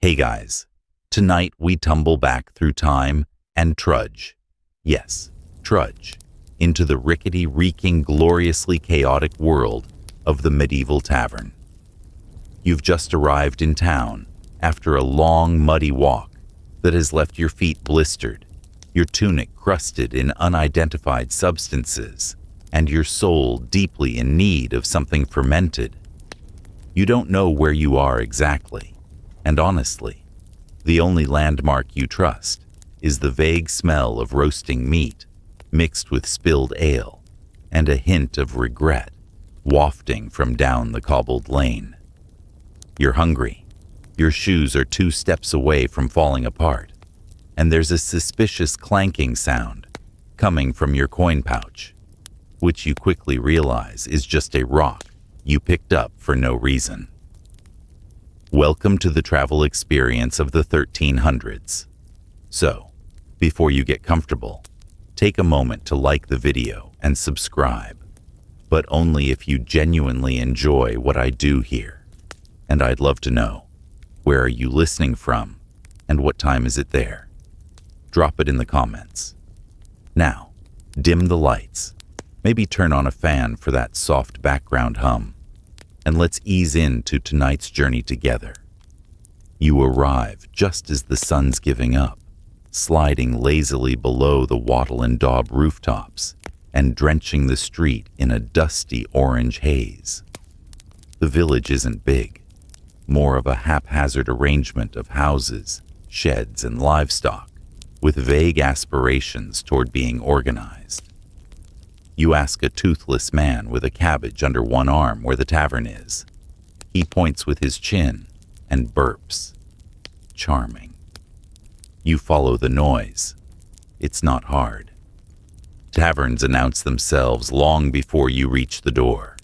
Hey guys, tonight we tumble back through time and trudge, yes, trudge, into the rickety, reeking, gloriously chaotic world of the medieval tavern. You've just arrived in town after a long, muddy walk that has left your feet blistered, your tunic crusted in unidentified substances, and your soul deeply in need of something fermented. You don't know where you are exactly. And honestly, the only landmark you trust is the vague smell of roasting meat mixed with spilled ale and a hint of regret wafting from down the cobbled lane. You're hungry, your shoes are 2 steps away from falling apart, and there's a suspicious clanking sound coming from your coin pouch, which you quickly realize is just a rock you picked up for no reason. Welcome to the travel experience of the 1300s. So, before you get comfortable, take a moment to like the video and subscribe, but only if you genuinely enjoy what I do here. And I'd love to know, where are you listening from and what time is it there? Drop it in the comments. Now, dim the lights, maybe turn on a fan for that soft background hum, and let's ease into tonight's journey together. You arrive just as the sun's giving up, sliding lazily below the wattle and daub rooftops and drenching the street in a dusty orange haze. The village isn't big, more of a haphazard arrangement of houses, sheds, and livestock, with vague aspirations toward being organized. You ask a toothless man with a cabbage under one arm where the tavern is. He points with his chin and burps. Charming. You follow the noise. It's not hard. Taverns announce themselves long before you reach the door.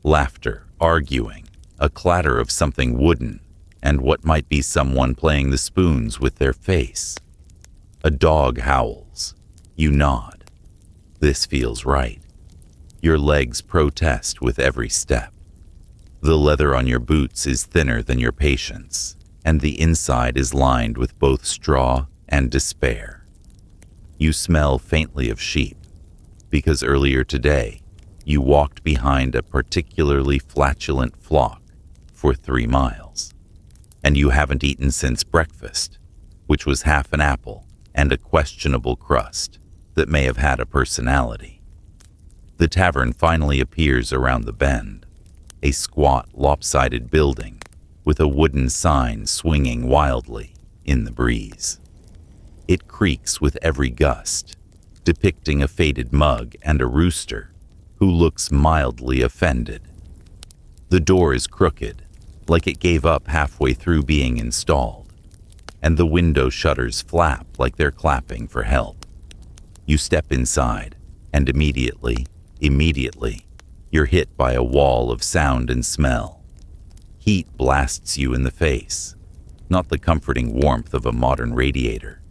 Laughter, arguing, a clatter of something wooden, and what might be someone playing the spoons with their face. A dog howls. You nod. This feels right. Your legs protest with every step. The leather on your boots is thinner than your patience, and the inside is lined with both straw and despair. You smell faintly of sheep, because earlier today you walked behind a particularly flatulent flock for 3 miles, and you haven't eaten since breakfast, which was half an apple and a questionable crust that may have had a personality. The tavern finally appears around the bend, a squat, lopsided building with a wooden sign swinging wildly in the breeze. It creaks with every gust, depicting a faded mug and a rooster who looks mildly offended. The door is crooked, like it gave up halfway through being installed, and the window shutters flap like they're clapping for help. You step inside, and immediately, you're hit by a wall of sound and smell. Heat blasts you in the face, not the comforting warmth of a modern radiator,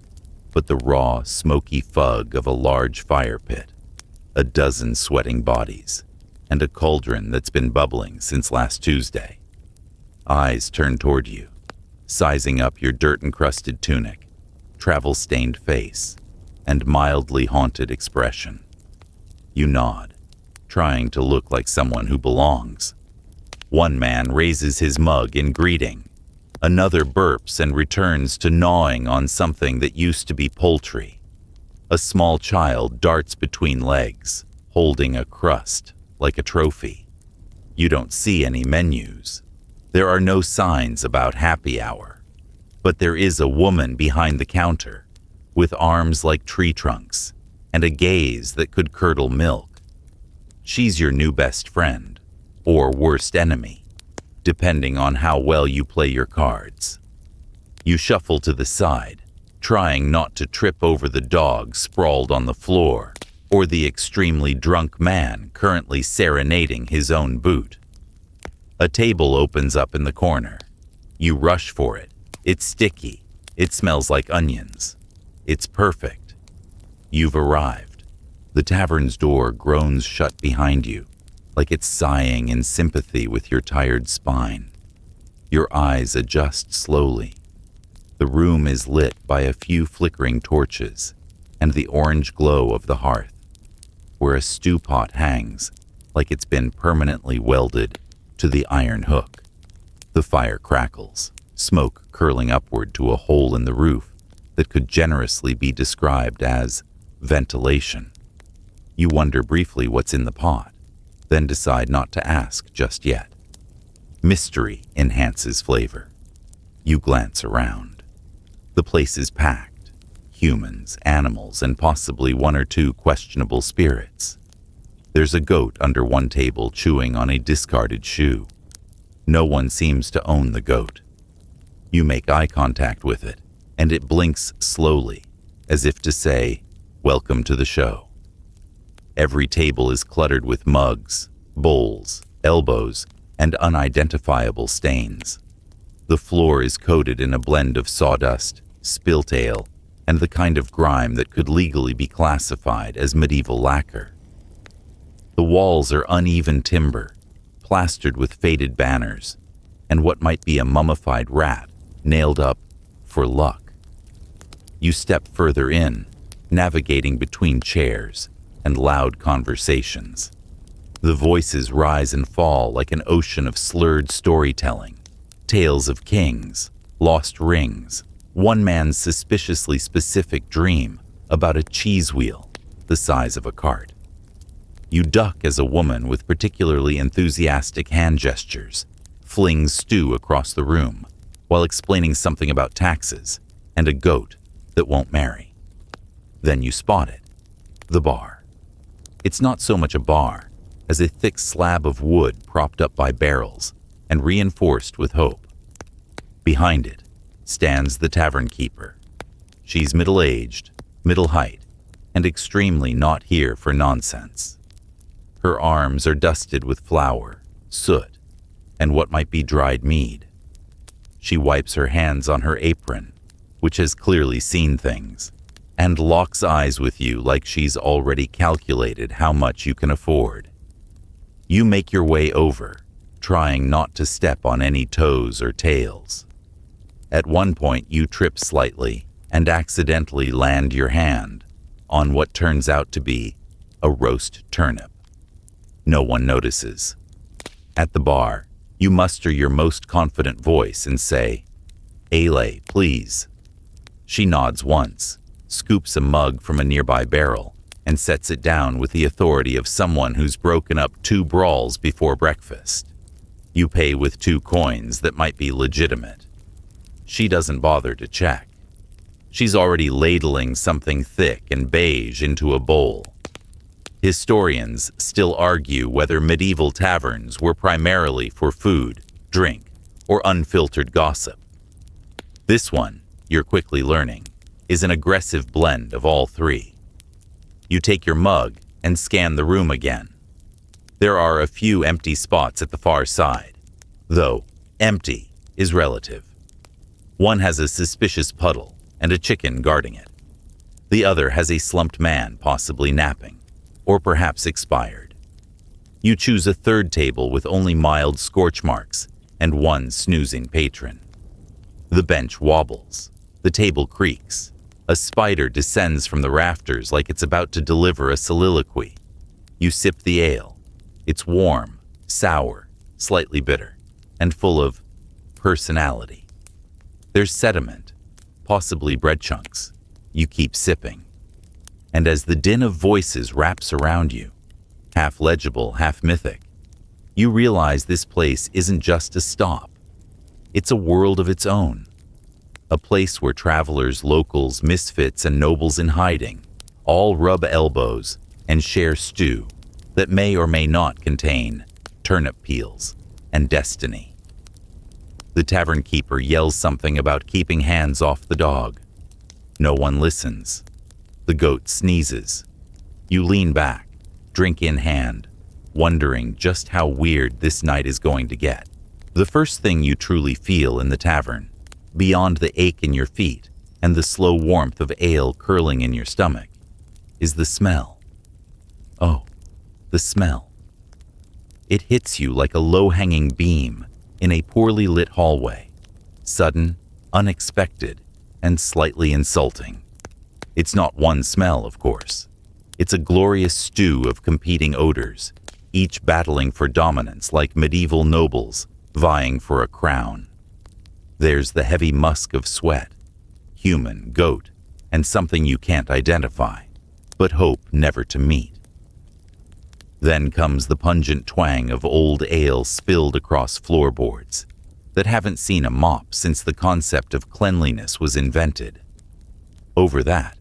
but the raw, smoky fug of a large fire pit, a dozen sweating bodies, and a cauldron that's been bubbling since last Tuesday. Eyes turn toward you, sizing up your dirt-encrusted tunic, travel-stained face, and mildly haunted expression. You nod, trying to look like someone who belongs. One man raises his mug in greeting. Another burps and returns to gnawing on something that used to be poultry. A small child darts between legs, holding a crust like a trophy. You don't see any menus. There are no signs about happy hour. But there is a woman behind the counter, with arms like tree trunks and a gaze that could curdle milk. She's your new best friend, or worst enemy, depending on how well you play your cards. You shuffle to the side, trying not to trip over the dog sprawled on the floor or the extremely drunk man currently serenading his own boot. A table opens up in the corner. You rush for it. It's sticky. It smells like onions. It's perfect. You've arrived. The tavern's door groans shut behind you, like it's sighing in sympathy with your tired spine. Your eyes adjust slowly, The room is lit by a few flickering torches and the orange glow of the hearth, where a stew pot hangs like it's been permanently welded to the iron hook. The fire crackles, smoke curling upward to a hole in the roof that could generously be described as ventilation. You wonder briefly what's in the pot, then decide not to ask just yet. Mystery enhances flavor. You glance around. The place is packed. Humans, animals, and possibly one or two questionable spirits. There's a goat under one table chewing on a discarded shoe. No one seems to own the goat. You make eye contact with it, and it blinks slowly, as if to say, "Welcome to the show." Every table is cluttered with mugs, bowls, elbows, and unidentifiable stains. The floor is coated in a blend of sawdust, spilt ale, and the kind of grime that could legally be classified as medieval lacquer. The walls are uneven timber, plastered with faded banners, and what might be a mummified rat nailed up for luck. You step further in, navigating between chairs and loud conversations. The voices rise and fall like an ocean of slurred storytelling, tales of kings, lost rings, one man's suspiciously specific dream about a cheese wheel the size of a cart. You duck as a woman with particularly enthusiastic hand gestures flings stew across the room while explaining something about taxes and a goat that won't marry. Then you spot it, the bar. It's not so much a bar as a thick slab of wood propped up by barrels and reinforced with hope. Behind it stands the Tavernkeeper. She's middle-aged, middle-height, and extremely not here for nonsense. Her arms are dusted with flour, soot, and what might be dried mead. She wipes her hands on her apron, which has clearly seen things, and locks eyes with you like she's already calculated how much you can afford. You make your way over, trying not to step on any toes or tails. At one point, you trip slightly and accidentally land your hand on what turns out to be a roast turnip. No one notices. At the bar, you muster your most confident voice and say, "Ale, please." She nods once, scoops a mug from a nearby barrel, and sets it down with the authority of someone who's broken up 2 brawls before breakfast. You pay with 2 coins that might be legitimate. She doesn't bother to check. She's already ladling something thick and beige into a bowl. Historians still argue whether medieval taverns were primarily for food, drink, or unfiltered gossip. This one, you're quickly learning, is an aggressive blend of all 3. You take your mug and scan the room again. There are a few empty spots at the far side, though empty is relative. One has a suspicious puddle and a chicken guarding it. The other has a slumped man possibly napping, or perhaps expired. You choose a third table with only mild scorch marks and one snoozing patron. The bench wobbles. The table creaks. A spider descends from the rafters like it's about to deliver a soliloquy. You sip the ale. It's warm, sour, slightly bitter, and full of personality. There's sediment, possibly bread chunks. You keep sipping. And as the din of voices wraps around you, half legible, half mythic, you realize this place isn't just a stop. It's a world of its own. A place where travelers, locals, misfits, and nobles in hiding all rub elbows and share stew that may or may not contain turnip peels and destiny. The Tavernkeeper yells something about keeping hands off the dog. No one listens. The goat sneezes. You lean back, drink in hand, wondering just how weird this night is going to get. The first thing you truly feel in the tavern, beyond the ache in your feet and the slow warmth of ale curling in your stomach, is the smell. Oh, the smell. It hits you like a low-hanging beam in a poorly lit hallway, sudden, unexpected, and slightly insulting. It's not one smell, of course. It's a glorious stew of competing odors, each battling for dominance like medieval nobles vying for a crown. There's the heavy musk of sweat, human, goat, and something you can't identify, but hope never to meet. Then comes the pungent twang of old ale spilled across floorboards that haven't seen a mop since the concept of cleanliness was invented. Over that,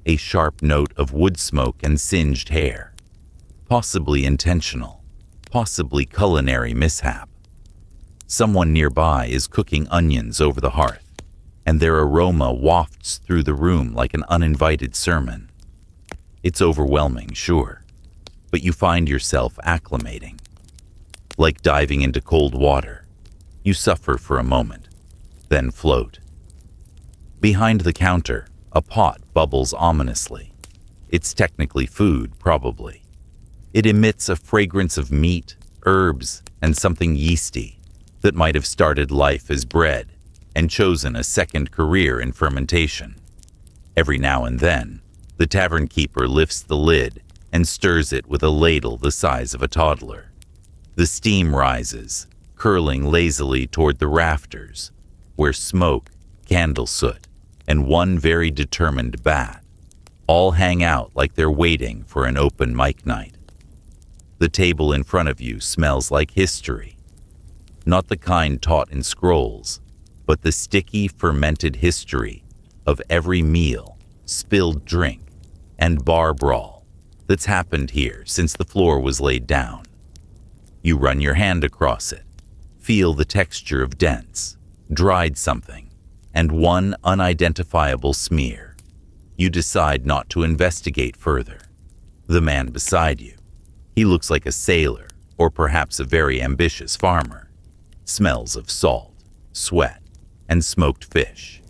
a sharp note of wood smoke and singed hair, possibly intentional, possibly culinary mishap. Someone nearby is cooking onions over the hearth, and their aroma wafts through the room like an uninvited sermon. It's overwhelming, sure, but you find yourself acclimating. Like diving into cold water, you suffer for a moment, then float. Behind the counter, a pot bubbles ominously. It's technically food, probably. It emits a fragrance of meat, herbs, and something yeasty that might have started life as bread and chosen a second career in fermentation. Every now and then, the tavernkeeper lifts the lid and stirs it with a ladle the size of a toddler. The steam rises, curling lazily toward the rafters, where smoke, candle soot, and one very determined bat all hang out like they're waiting for an open mic night. The table in front of you smells like history, not the kind taught in scrolls, but the sticky, fermented history of every meal, spilled drink, and bar brawl that's happened here since the floor was laid down. You run your hand across it, feel the texture of dents, dried something, and one unidentifiable smear. You decide not to investigate further. The man beside you, he looks like a sailor or perhaps a very ambitious farmer, smells of salt, sweat, and smoked fish.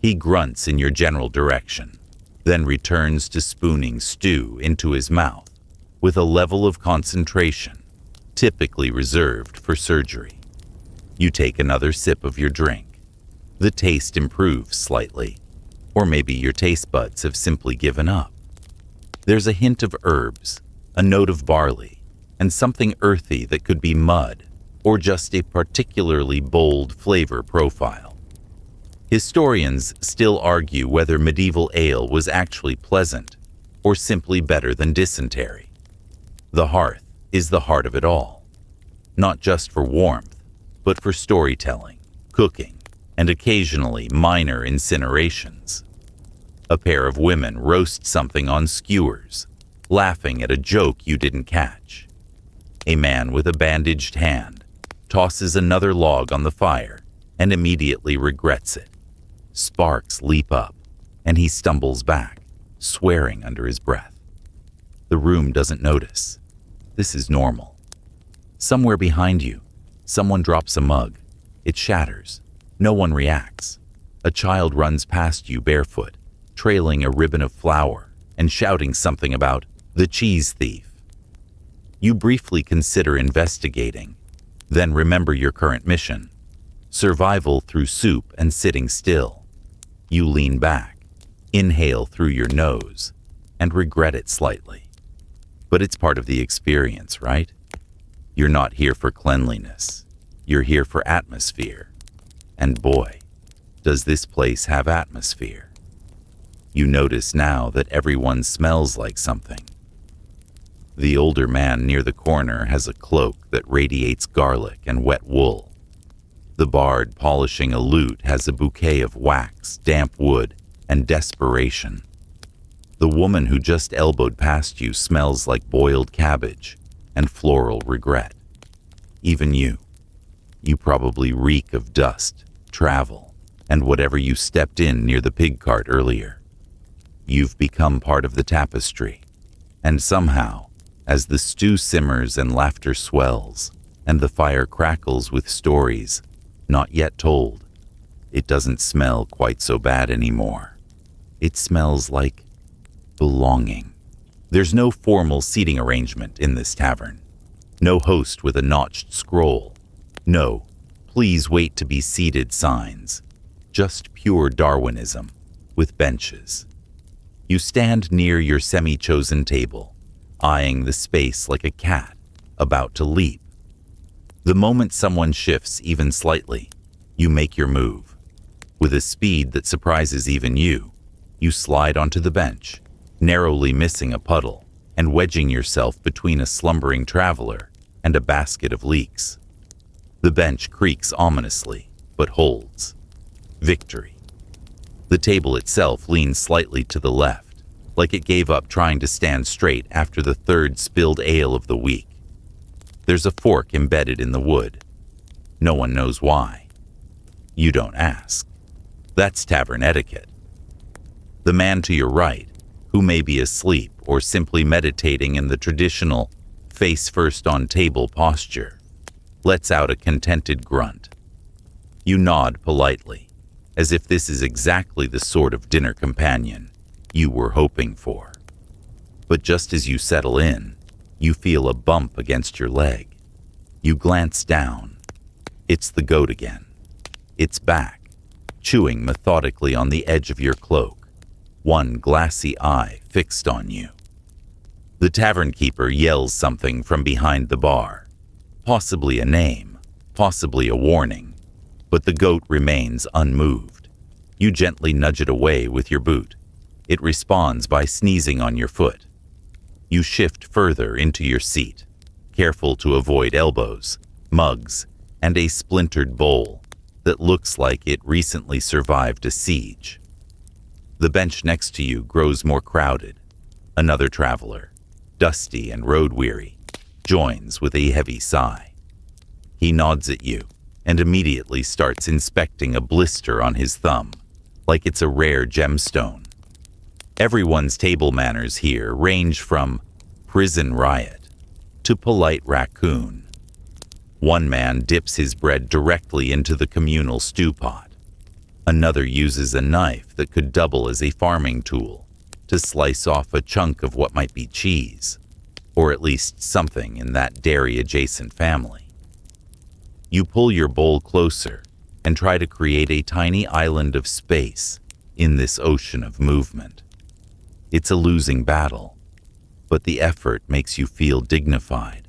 He grunts in your general direction, then returns to spooning stew into his mouth with a level of concentration typically reserved for surgery. You take another sip of your drink. The taste improves slightly, or maybe your taste buds have simply given up. There's a hint of herbs, a note of barley, and something earthy that could be mud or just a particularly bold flavor profile. Historians still argue whether medieval ale was actually pleasant or simply better than dysentery. The hearth is the heart of it all, not just for warmth, but for storytelling, cooking, and occasionally minor incinerations. A pair of women roast something on skewers, laughing at a joke you didn't catch. A man with a bandaged hand tosses another log on the fire and immediately regrets it. Sparks leap up, and he stumbles back, swearing under his breath. The room doesn't notice. This is normal. Somewhere behind you, someone drops a mug. It shatters. No one reacts. A child runs past you barefoot, trailing a ribbon of flour and shouting something about the cheese thief. You briefly consider investigating, then remember your current mission: survival through soup and sitting still. You lean back, inhale through your nose, and regret it slightly. But it's part of the experience, right? You're not here for cleanliness. You're here for atmosphere. And boy, does this place have atmosphere. You notice now that everyone smells like something. The older man near the corner has a cloak that radiates garlic and wet wool. The bard polishing a lute has a bouquet of wax, damp wood, and desperation. The woman who just elbowed past you smells like boiled cabbage and floral regret. Even you probably reek of dust, travel, and whatever you stepped in near the pig cart earlier. You've become part of the tapestry, and somehow, as the stew simmers and laughter swells, and the fire crackles with stories not yet told, it doesn't smell quite so bad anymore. It smells like belonging. There's no formal seating arrangement in this tavern. No host with a notched scroll. No, please wait to be seated signs. just pure Darwinism, with benches. You stand near your semi-chosen table, eyeing the space like a cat about to leap. The moment someone shifts even slightly, you make your move. With a speed that surprises even you, you slide onto the bench, narrowly missing a puddle and wedging yourself between a slumbering traveler and a basket of leeks. The bench creaks ominously, but holds. Victory. The table itself leans slightly to the left, like it gave up trying to stand straight after the third spilled ale of the week. There's a fork embedded in the wood. No one knows why. You don't ask. That's tavern etiquette. The man to your right, who may be asleep or simply meditating in the traditional face-first on table posture, lets out a contented grunt. You nod politely, as if this is exactly the sort of dinner companion you were hoping for. But just as you settle in, you feel a bump against your leg. You glance down. It's the goat again. It's back, chewing methodically on the edge of your cloak, one glassy eye fixed on you. The tavernkeeper yells something from behind the bar, possibly a name, possibly a warning, but the goat remains unmoved. You gently nudge it away with your boot. It responds by sneezing on your foot. You shift further into your seat, careful to avoid elbows, mugs, and a splintered bowl that looks like it recently survived a siege. The bench next to you grows more crowded. Another traveler, dusty and road-weary, joins with a heavy sigh. He nods at you and immediately starts inspecting a blister on his thumb, like it's a rare gemstone. Everyone's table manners here range from prison riot to polite raccoon. One man dips his bread directly into the communal stew pot. Another uses a knife that could double as a farming tool to slice off a chunk of what might be cheese, or at least something in that dairy-adjacent family. You pull your bowl closer and try to create a tiny island of space in this ocean of movement. It's a losing battle, but the effort makes you feel dignified.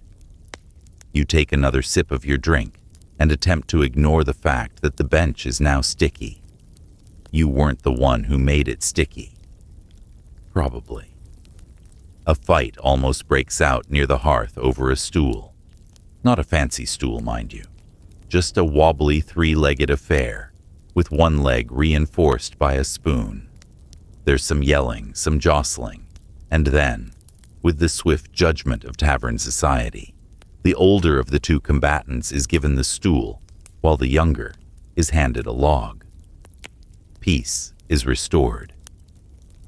You take another sip of your drink and attempt to ignore the fact that the bench is now sticky. You weren't the one who made it sticky. Probably. A fight almost breaks out near the hearth over a stool. Not a fancy stool, mind you. Just a wobbly three-legged affair, with one leg reinforced by a spoon. There's some yelling, some jostling, and then, with the swift judgment of tavern society, the older of the two combatants is given the stool, while the younger is handed a log. Peace is restored.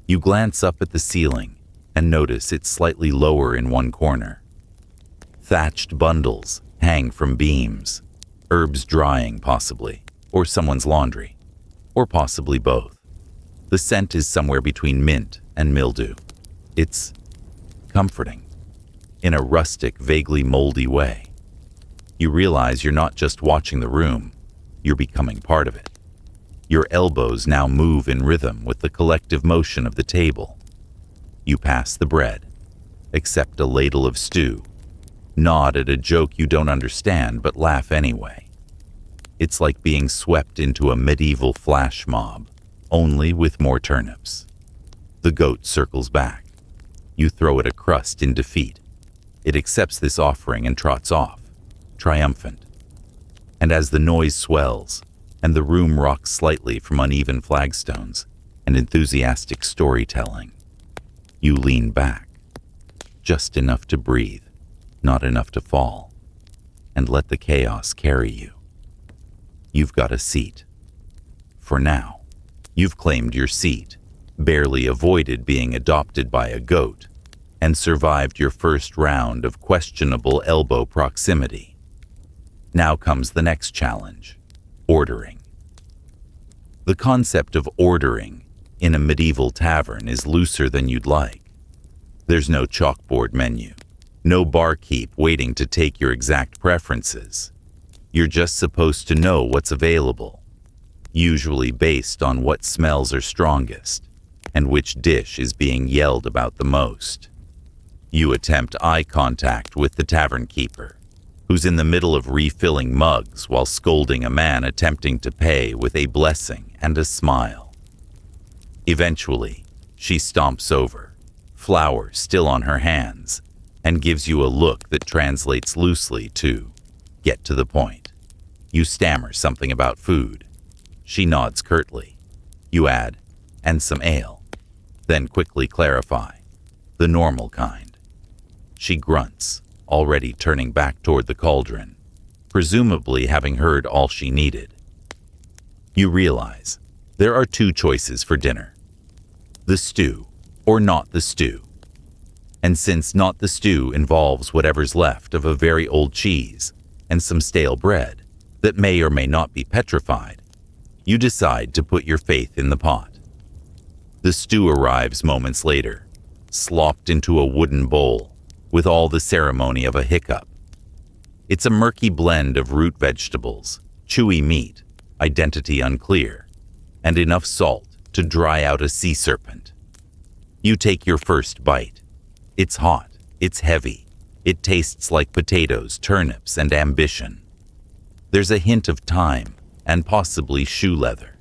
You glance up at the ceiling and notice it's slightly lower in one corner. Thatched bundles hang from beams, herbs drying possibly, or someone's laundry, or possibly both. The scent is somewhere between mint and mildew. It's comforting, in a rustic, vaguely moldy way. You realize you're not just watching the room, you're becoming part of it. Your elbows now move in rhythm with the collective motion of the table. You pass the bread, accept a ladle of stew, nod at a joke you don't understand but laugh anyway. It's like being swept into a medieval flash mob, only with more turnips. The goat circles back. You throw it a crust in defeat. It accepts this offering and trots off, triumphant. And as the noise swells, and the room rocks slightly from uneven flagstones and enthusiastic storytelling, you lean back, just enough to breathe, not enough to fall, and let the chaos carry you. You've got a seat. For now. You've claimed your seat, barely avoided being adopted by a goat, and survived your first round of questionable elbow proximity. Now comes the next challenge, ordering. The concept of ordering in a medieval tavern is looser than you'd like. There's no chalkboard menu, no barkeep waiting to take your exact preferences. You're just supposed to know what's available. usually based on what smells are strongest and which dish is being yelled about the most. You attempt eye contact with the Tavernkeeper, who's in the middle of refilling mugs while scolding a man attempting to pay with a blessing and a smile. Eventually, she stomps over, flour still on her hands, and gives you a look that translates loosely to, "Get to the point." You stammer something about food. She nods curtly. You add, "And some ale," then quickly clarify, "The normal kind." She grunts, already turning back toward the cauldron, presumably having heard all she needed. You realize there are two choices for dinner: the stew or not the stew. And since not the stew involves whatever's left of a very old cheese and some stale bread that may or may not be petrified, you decide to put your faith in the pot. The stew arrives moments later, slopped into a wooden bowl with all the ceremony of a hiccup. It's a murky blend of root vegetables, chewy meat, identity unclear, and enough salt to dry out a sea serpent. You take your first bite. It's hot, it's heavy, it tastes like potatoes, turnips, and ambition. There's a hint of thyme and possibly shoe leather.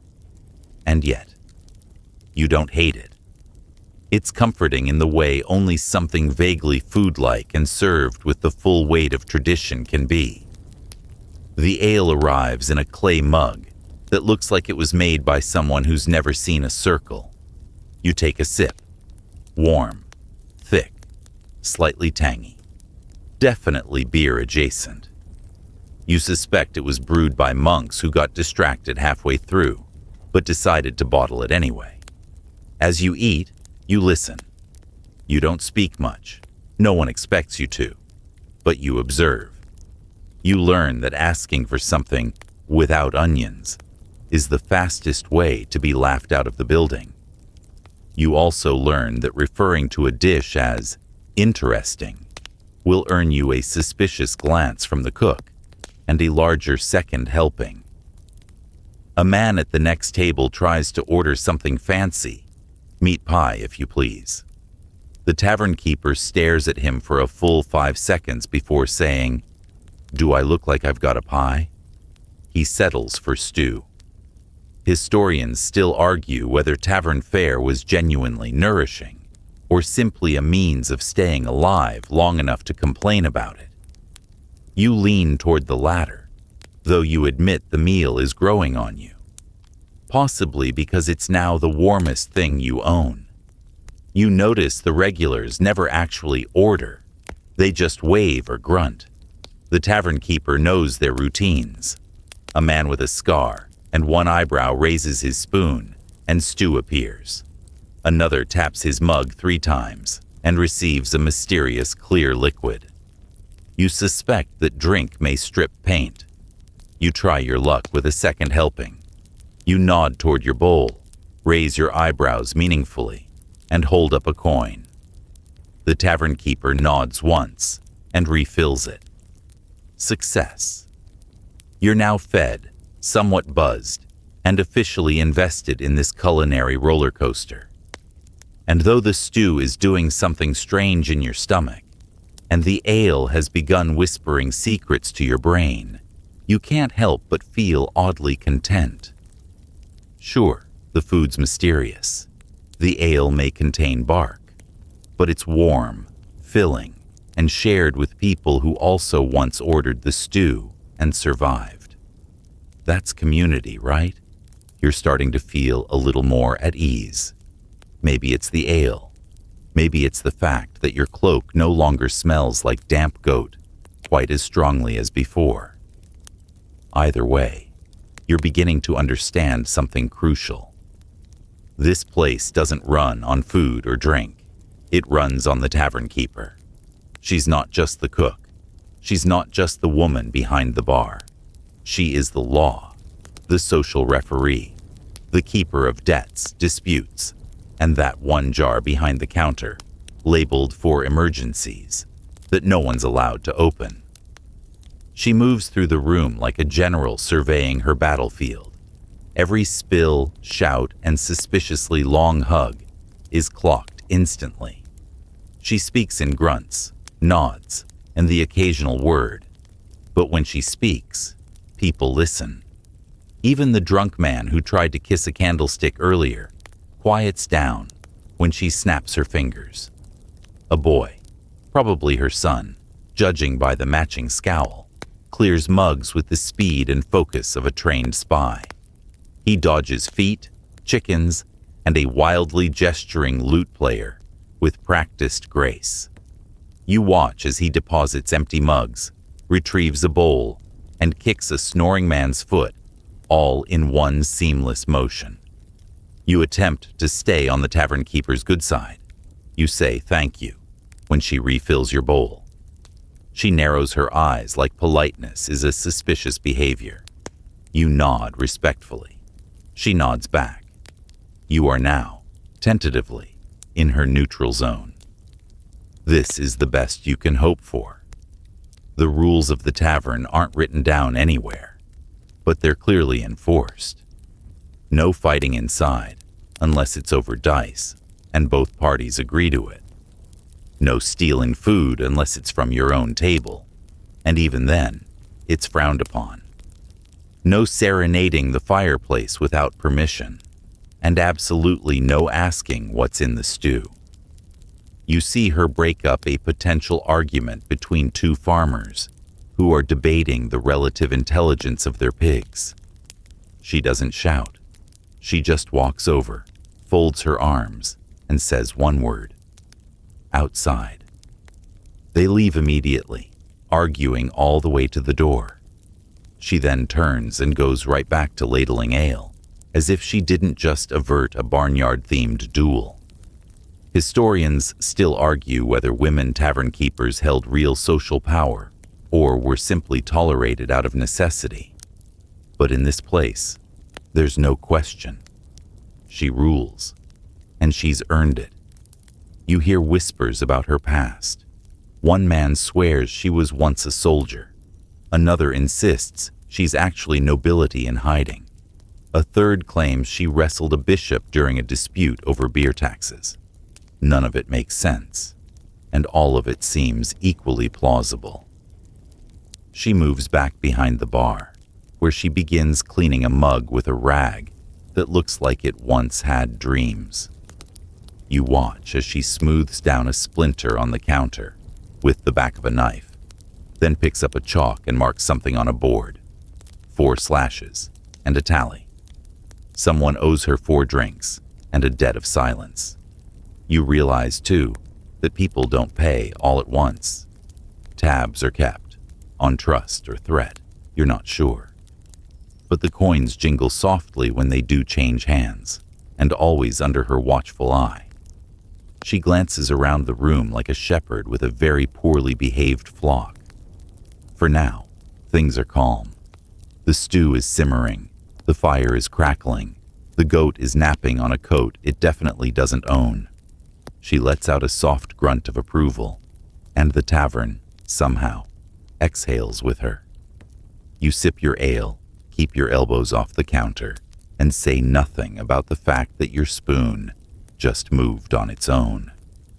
And yet, you don't hate it. It's comforting in the way only something vaguely food-like and served with the full weight of tradition can be. The ale arrives in a clay mug that looks like it was made by someone who's never seen a circle. You take a sip. Warm, thick, slightly tangy. Definitely beer adjacent. You suspect it was brewed by monks who got distracted halfway through, but decided to bottle it anyway. As you eat, you listen. You don't speak much. No one expects you to. But you observe. You learn that asking for something without onions is the fastest way to be laughed out of the building. You also learn that referring to a dish as interesting will earn you a suspicious glance from the cook and a larger second helping. A man at the next table tries to order something fancy, meat pie if you please. The Tavernkeeper stares at him for a full 5 seconds before saying, "Do I look like I've got a pie?" He settles for stew. Historians still argue whether tavern fare was genuinely nourishing or simply a means of staying alive long enough to complain about it. You lean toward the latter, though you admit the meal is growing on you, possibly because it's now the warmest thing you own. You notice the regulars never actually order, they just wave or grunt. The Tavernkeeper knows their routines. A man with a scar and one eyebrow raises his spoon, and stew appears. Another taps his mug 3 times and receives a mysterious clear liquid. You suspect that drink may strip paint. You try your luck with a second helping. You nod toward your bowl, raise your eyebrows meaningfully, and hold up a coin. The Tavernkeeper nods once and refills it. Success. You're now fed, somewhat buzzed, and officially invested in this culinary roller coaster. And though the stew is doing something strange in your stomach, and the ale has begun whispering secrets to your brain, you can't help but feel oddly content. Sure, the food's mysterious. The ale may contain bark, but it's warm, filling, and shared with people who also once ordered the stew and survived. That's community, right? You're starting to feel a little more at ease. Maybe it's the ale. Maybe it's the fact that your cloak no longer smells like damp goat quite as strongly as before. Either way, you're beginning to understand something crucial. This place doesn't run on food or drink. It runs on the Tavernkeeper. She's not just the cook. She's not just the woman behind the bar. She is the law, the social referee, the keeper of debts, disputes, and that one jar behind the counter, labeled for emergencies, that no one's allowed to open. She moves through the room like a general surveying her battlefield. Every spill, shout, and suspiciously long hug is clocked instantly. She speaks in grunts, nods, and the occasional word. But when she speaks, people listen. Even the drunk man who tried to kiss a candlestick earlier quiets down when she snaps her fingers. A boy, probably her son, judging by the matching scowl, clears mugs with the speed and focus of a trained spy. He dodges feet, chickens, and a wildly gesturing lute player with practiced grace. You watch as he deposits empty mugs, retrieves a bowl, and kicks a snoring man's foot, all in one seamless motion. You attempt to stay on the Tavernkeeper's good side. You say thank you when she refills your bowl. She narrows her eyes like politeness is a suspicious behavior. You nod respectfully. She nods back. You are now, tentatively, in her neutral zone. This is the best you can hope for. The rules of the tavern aren't written down anywhere, but they're clearly enforced. No fighting inside, unless it's over dice, and both parties agree to it. No stealing food unless it's from your own table, and even then, it's frowned upon. No serenading the fireplace without permission, and absolutely no asking what's in the stew. You see her break up a potential argument between two farmers who are debating the relative intelligence of their pigs. She doesn't shout. She just walks over, folds her arms, and says one word. Outside. They leave immediately, arguing all the way to the door. She then turns and goes right back to ladling ale, as if she didn't just avert a barnyard-themed duel. Historians still argue whether women tavern keepers held real social power or were simply tolerated out of necessity. But in this place, there's no question. She rules, and she's earned it. You hear whispers about her past. One man swears she was once a soldier. Another insists she's actually nobility in hiding. A third claims she wrestled a bishop during a dispute over beer taxes. None of it makes sense, and all of it seems equally plausible. She moves back behind the bar, where she begins cleaning a mug with a rag that looks like it once had dreams. You watch as she smooths down a splinter on the counter with the back of a knife, then picks up a chalk and marks something on a board. 4 slashes and a tally. Someone owes her 4 drinks and a debt of silence. You realize, too, that people don't pay all at once. Tabs are kept, on trust or threat, you're not sure. But the coins jingle softly when they do change hands, and always under her watchful eye. She glances around the room like a shepherd with a very poorly behaved flock. For now, things are calm. The stew is simmering, the fire is crackling, the goat is napping on a coat it definitely doesn't own. She lets out a soft grunt of approval, and the tavern, somehow, exhales with her. You sip your ale, keep your elbows off the counter, and say nothing about the fact that your spoon just moved on its own.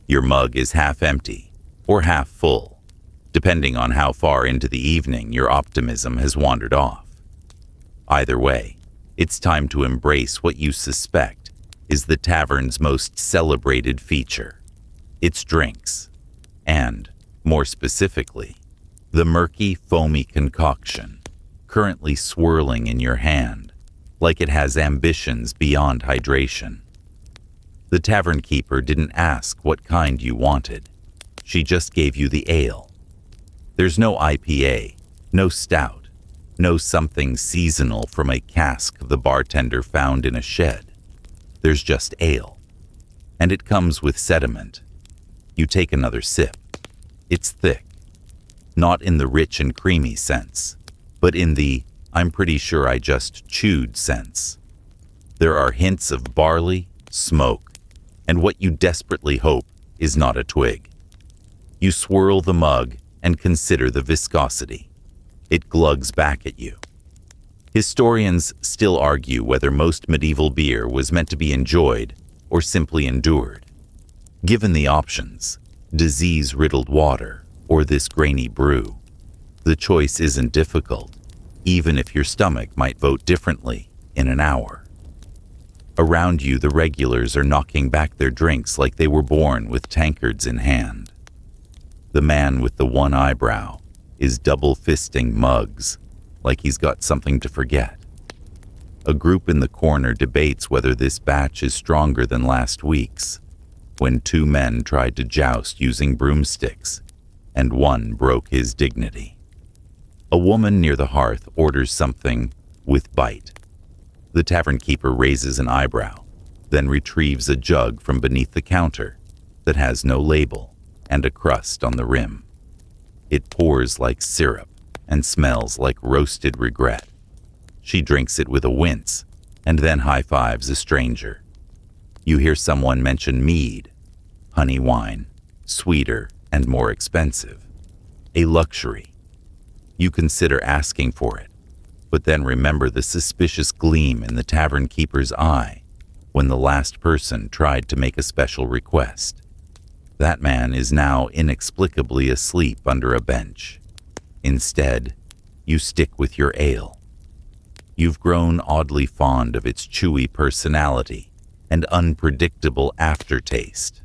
Your mug is half empty, or half full, depending on how far into the evening your optimism has wandered off. Either way, it's time to embrace what you suspect is the tavern's most celebrated feature, its drinks, and, more specifically, the murky, foamy concoction currently swirling in your hand like it has ambitions beyond hydration. The Tavernkeeper didn't ask what kind you wanted. She just gave you the ale. There's no IPA, no stout, no something seasonal from a cask the bartender found in a shed. There's just ale, and it comes with sediment. You take another sip. It's thick, not in the rich and creamy sense, but in the I'm pretty sure I just chewed sense. There are hints of barley, smoke, and what you desperately hope is not a twig. You swirl the mug and consider the viscosity. It glugs back at you. Historians still argue whether most medieval beer was meant to be enjoyed or simply endured. Given the options, disease-riddled water or this grainy brew, the choice isn't difficult, even if your stomach might vote differently in an hour. Around you, the regulars are knocking back their drinks like they were born with tankards in hand. The man with the one eyebrow is double-fisting mugs like he's got something to forget. A group in the corner debates whether this batch is stronger than last week's, when two men tried to joust using broomsticks, and one broke his dignity. A woman near the hearth orders something with bite. The tavernkeeper raises an eyebrow, then retrieves a jug from beneath the counter that has no label and a crust on the rim. It pours like syrup and smells like roasted regret. She drinks it with a wince and then high-fives a stranger. You hear someone mention mead, honey wine, sweeter and more expensive, a luxury. You consider asking for it, but then remember the suspicious gleam in the tavernkeeper's eye when the last person tried to make a special request. That man is now inexplicably asleep under a bench. Instead, you stick with your ale. You've grown oddly fond of its chewy personality and unpredictable aftertaste.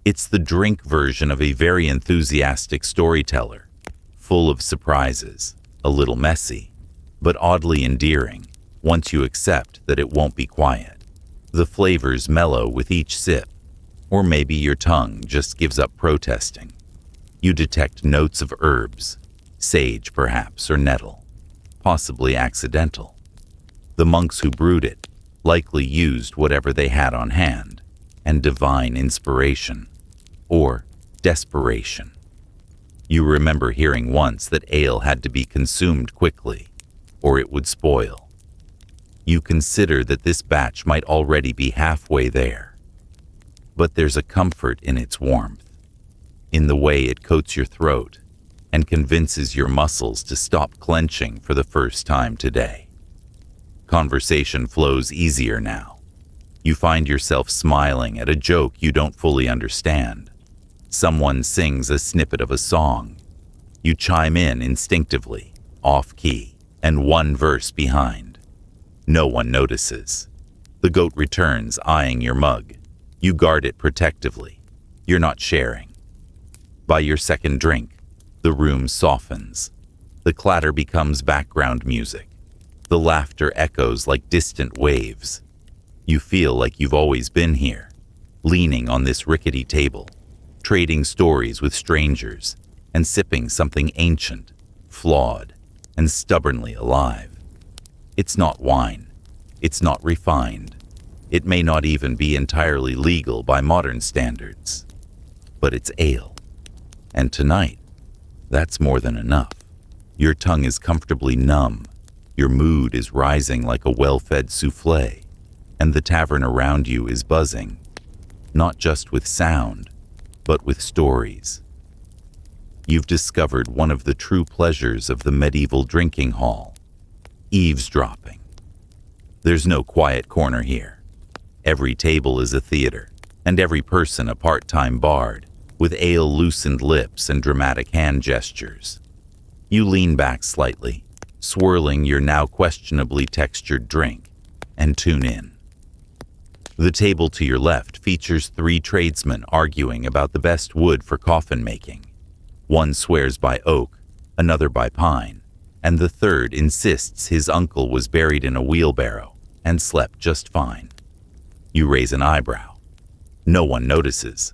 It's the drink version of a very enthusiastic storyteller, full of surprises, a little messy, but oddly endearing once you accept that it won't be quiet. The flavors mellow with each sip, or maybe your tongue just gives up protesting. You detect notes of herbs, sage perhaps, or nettle, possibly accidental. The monks who brewed it likely used whatever they had on hand, and divine inspiration, or desperation. You remember hearing once that ale had to be consumed quickly, or it would spoil. You consider that this batch might already be halfway there. But there's a comfort in its warmth, in the way it coats your throat and convinces your muscles to stop clenching for the first time today. Conversation flows easier now. You find yourself smiling at a joke you don't fully understand. Someone sings a snippet of a song. You chime in instinctively, off-key, and one verse behind. No one notices. The goat returns, eyeing your mug. You guard it protectively. You're not sharing. By your second drink, the room softens. The clatter becomes background music. The laughter echoes like distant waves. You feel like you've always been here, leaning on this rickety table, trading stories with strangers, and sipping something ancient, flawed, and stubbornly alive. It's not wine. It's not refined. It may not even be entirely legal by modern standards. But it's ale. And tonight, that's more than enough. Your tongue is comfortably numb. Your mood is rising like a well-fed souffle. And the tavern around you is buzzing, not just with sound, but with stories. You've discovered one of the true pleasures of the medieval drinking hall, eavesdropping. There's no quiet corner here. Every table is a theater, and every person a part-time bard, with ale-loosened lips and dramatic hand gestures. You lean back slightly, swirling your now questionably textured drink, and tune in. The table to your left features 3 tradesmen arguing about the best wood for coffin making. One swears by oak, another by pine, and the third insists his uncle was buried in a wheelbarrow and slept just fine. You raise an eyebrow. No one notices.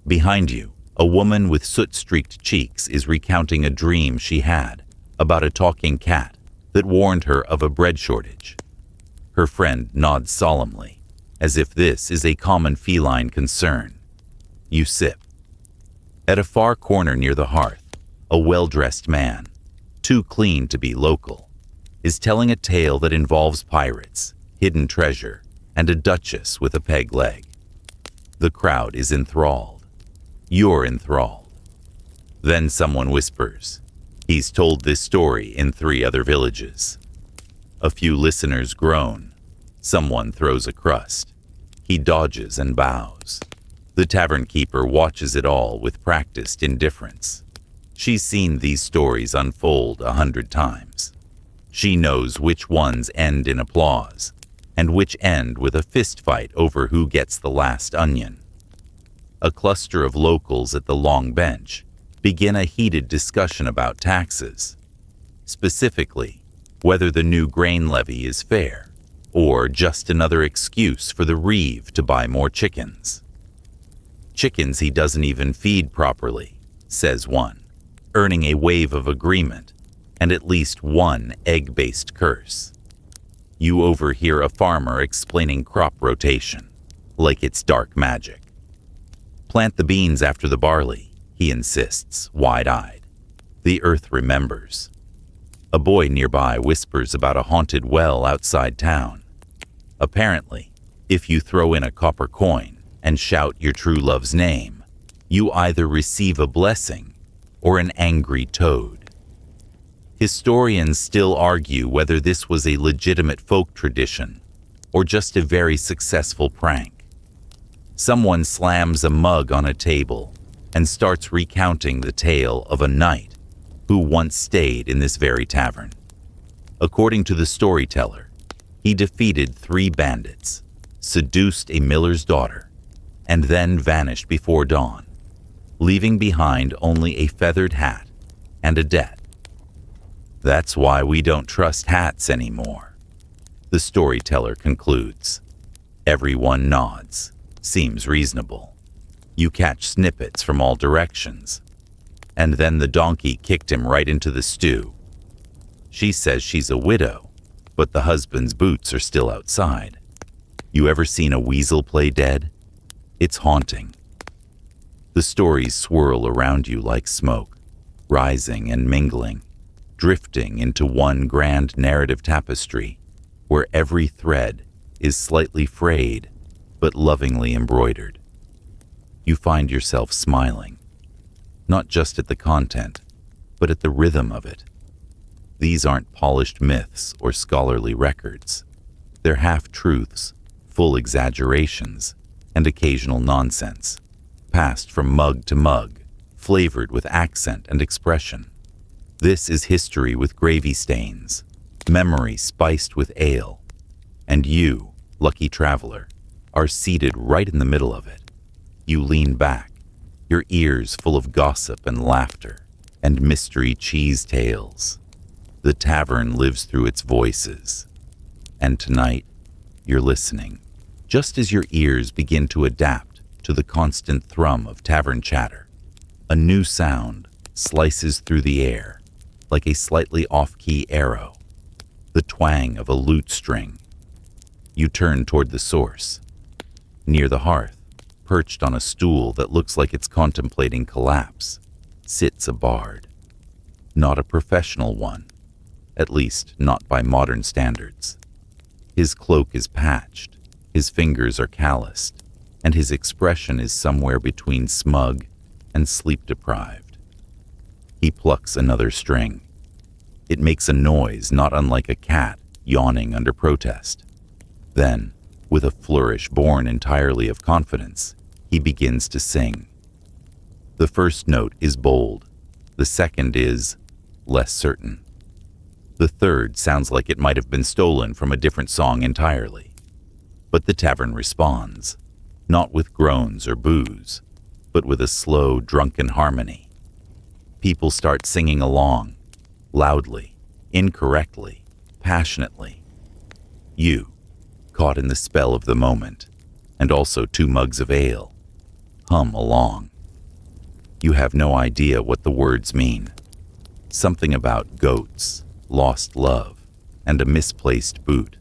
Behind you, a woman with soot-streaked cheeks is recounting a dream she had about a talking cat that warned her of a bread shortage. Her friend nods solemnly, as if this is a common feline concern. You sip. At a far corner near the hearth, a well-dressed man, too clean to be local, is telling a tale that involves pirates, hidden treasure, and a duchess with a peg leg. The crowd is enthralled. You're enthralled. Then someone whispers, "He's told this story in 3 other villages." A few listeners groan. Someone throws a crust. He dodges and bows. The tavernkeeper watches it all with practiced indifference. She's seen these stories unfold 100 times. She knows which ones end in applause and which end with a fistfight over who gets the last onion. A cluster of locals at the long bench begin a heated discussion about taxes, specifically whether the new grain levy is fair or just another excuse for the reeve to buy more chickens. Chickens he doesn't even feed properly, says one, earning a wave of agreement and at least one egg-based curse. You overhear a farmer explaining crop rotation, like it's dark magic. Plant the beans after the barley, he insists, wide-eyed. The earth remembers. A boy nearby whispers about a haunted well outside town. Apparently, if you throw in a copper coin and shout your true love's name, you either receive a blessing or an angry toad. Historians still argue whether this was a legitimate folk tradition or just a very successful prank. Someone slams a mug on a table and starts recounting the tale of a knight who once stayed in this very tavern. According to the storyteller, he defeated 3 bandits, seduced a miller's daughter, and then vanished before dawn, leaving behind only a feathered hat and a debt. That's why we don't trust hats anymore, the storyteller concludes. Everyone nods. Seems reasonable. You catch snippets from all directions. And then the donkey kicked him right into the stew. She says she's a widow, but the husband's boots are still outside. You ever seen a weasel play dead? It's haunting. The stories swirl around you like smoke, rising and mingling, drifting into one grand narrative tapestry where every thread is slightly frayed but lovingly embroidered. You find yourself smiling, not just at the content, but at the rhythm of it. These aren't polished myths or scholarly records. They're half-truths, full exaggerations, and occasional nonsense, passed from mug to mug, flavored with accent and expression. This is history with gravy stains, memory spiced with ale, and you, lucky traveler, are seated right in the middle of it. You lean back, your ears full of gossip and laughter and mystery cheese tales. The tavern lives through its voices. And tonight, you're listening, just as your ears begin to adapt to the constant thrum of tavern chatter. A new sound slices through the air, like a slightly off-key arrow, the twang of a lute string. You turn toward the source. Near the hearth, perched on a stool that looks like it's contemplating collapse, sits a bard. Not a professional one, at least not by modern standards. His cloak is patched, his fingers are calloused, and his expression is somewhere between smug and sleep-deprived. He plucks another string. It makes a noise not unlike a cat yawning under protest. Then, with a flourish born entirely of confidence, he begins to sing. The first note is bold. The second is less certain. The third sounds like it might have been stolen from a different song entirely. But the tavern responds, not with groans or boos, but with a slow, drunken harmony. People start singing along, loudly, incorrectly, passionately. You, caught in the spell of the moment, and also 2 mugs of ale, hum along. You have no idea what the words mean. Something about goats, lost love, and a misplaced boot.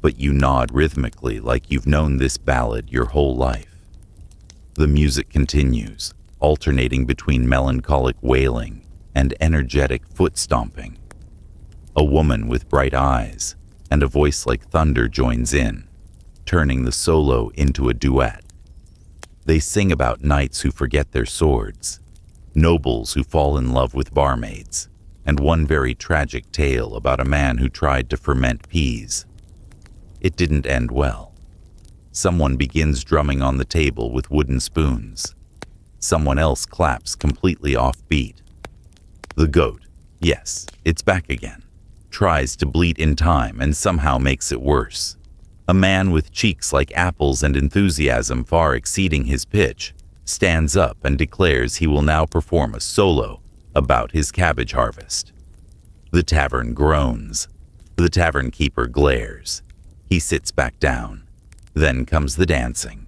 But you nod rhythmically like you've known this ballad your whole life. The music continues, alternating between melancholic wailing and energetic foot stomping. A woman with bright eyes and a voice like thunder joins in, turning the solo into a duet. They sing about knights who forget their swords, nobles who fall in love with barmaids, and one very tragic tale about a man who tried to ferment peas. It didn't end well. Someone begins drumming on the table with wooden spoons. Someone else claps completely off beat. The goat, yes, it's back again, tries to bleat in time and somehow makes it worse. A man with cheeks like apples and enthusiasm far exceeding his pitch stands up and declares he will now perform a solo about his cabbage harvest. The tavern groans. The tavernkeeper glares. He sits back down. Then comes the dancing.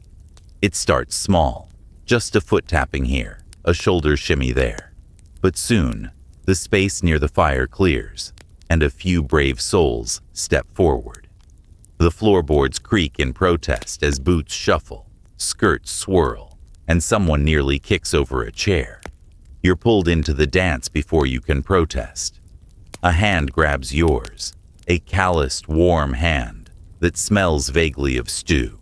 It starts small, just a foot tapping here, a shoulder shimmy there. But soon, the space near the fire clears, and a few brave souls step forward. The floorboards creak in protest as boots shuffle, skirts swirl, and someone nearly kicks over a chair. You're pulled into the dance before you can protest. A hand grabs yours, a calloused, warm hand that smells vaguely of stew.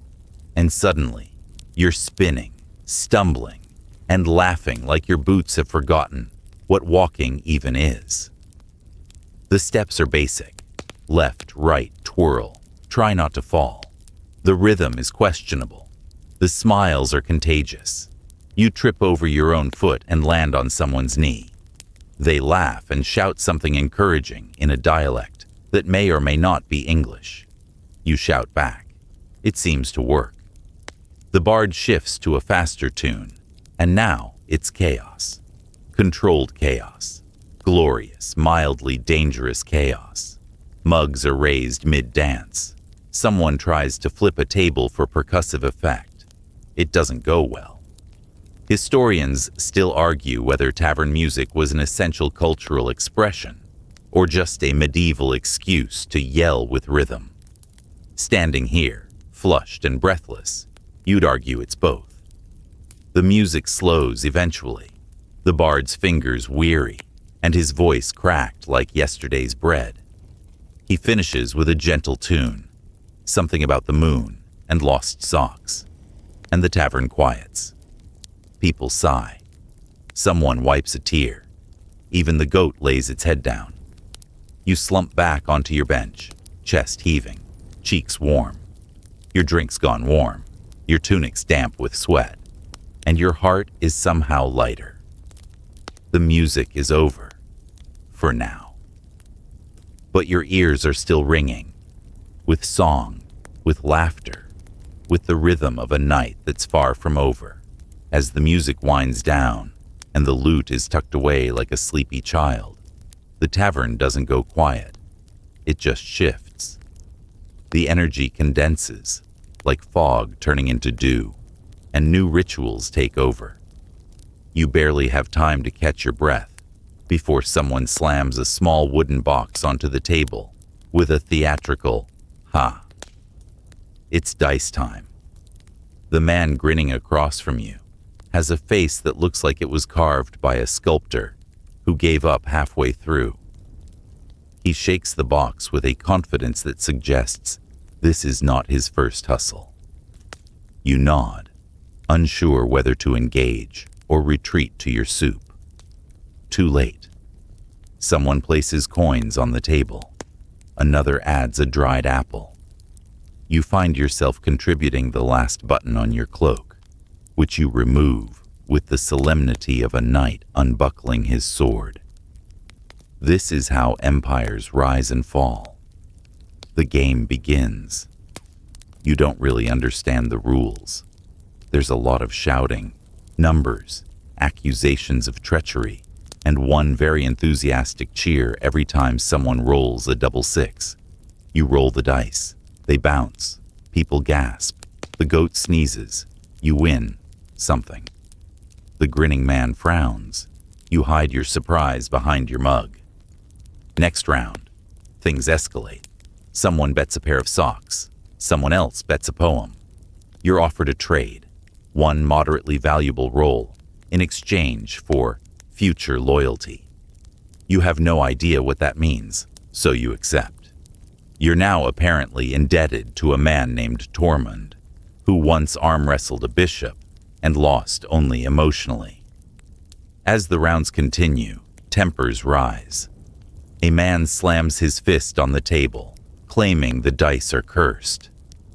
And suddenly, you're spinning, stumbling, and laughing like your boots have forgotten what walking even is. The steps are basic. Left, right, twirl. Try not to fall. The rhythm is questionable. The smiles are contagious. You trip over your own foot and land on someone's knee. They laugh and shout something encouraging in a dialect that may or may not be English. You shout back. It seems to work. The bard shifts to a faster tune, and now it's chaos. Controlled chaos. Glorious, mildly dangerous chaos. Mugs are raised mid-dance. Someone tries to flip a table for percussive effect. It doesn't go well. Historians still argue whether tavern music was an essential cultural expression or just a medieval excuse to yell with rhythm. Standing here, flushed and breathless, you'd argue it's both. The music slows eventually, the bard's fingers weary, and his voice cracked like yesterday's bread. He finishes with a gentle tune, something about the moon and lost socks, and the tavern quiets. People sigh. Someone wipes a tear. Even the goat lays its head down. You slump back onto your bench, chest heaving, cheeks warm. Your drink's gone warm, your tunic's damp with sweat, and your heart is somehow lighter. The music is over, for now. But your ears are still ringing, with song, with laughter, with the rhythm of a night that's far from over. As the music winds down and the lute is tucked away like a sleepy child, the tavern doesn't go quiet. It just shifts. The energy condenses, like fog turning into dew, and new rituals take over. You barely have time to catch your breath before someone slams a small wooden box onto the table with a theatrical, "Ha!" It's dice time. The man grinning across from you has a face that looks like it was carved by a sculptor who gave up halfway through. He shakes the box with a confidence that suggests this is not his first hustle. You nod, unsure whether to engage or retreat to your soup. Too late. Someone places coins on the table. Another adds a dried apple. You find yourself contributing the last button on your cloak, which you remove with the solemnity of a knight unbuckling his sword. This is how empires rise and fall. The game begins. You don't really understand the rules. There's a lot of shouting, numbers, accusations of treachery, and one very enthusiastic cheer every time someone rolls a double six. You roll the dice. They bounce. People gasp. The goat sneezes. You win something. The grinning man frowns. You hide your surprise behind your mug. Next round, things escalate. Someone bets a pair of socks. Someone else bets a poem. You're offered a trade, one moderately valuable roll, in exchange for future loyalty. You have no idea what that means, so you accept. You're now apparently indebted to a man named Tormund, who once arm-wrestled a bishop and lost only emotionally. As the rounds continue, tempers rise. A man slams his fist on the table, claiming the dice are cursed.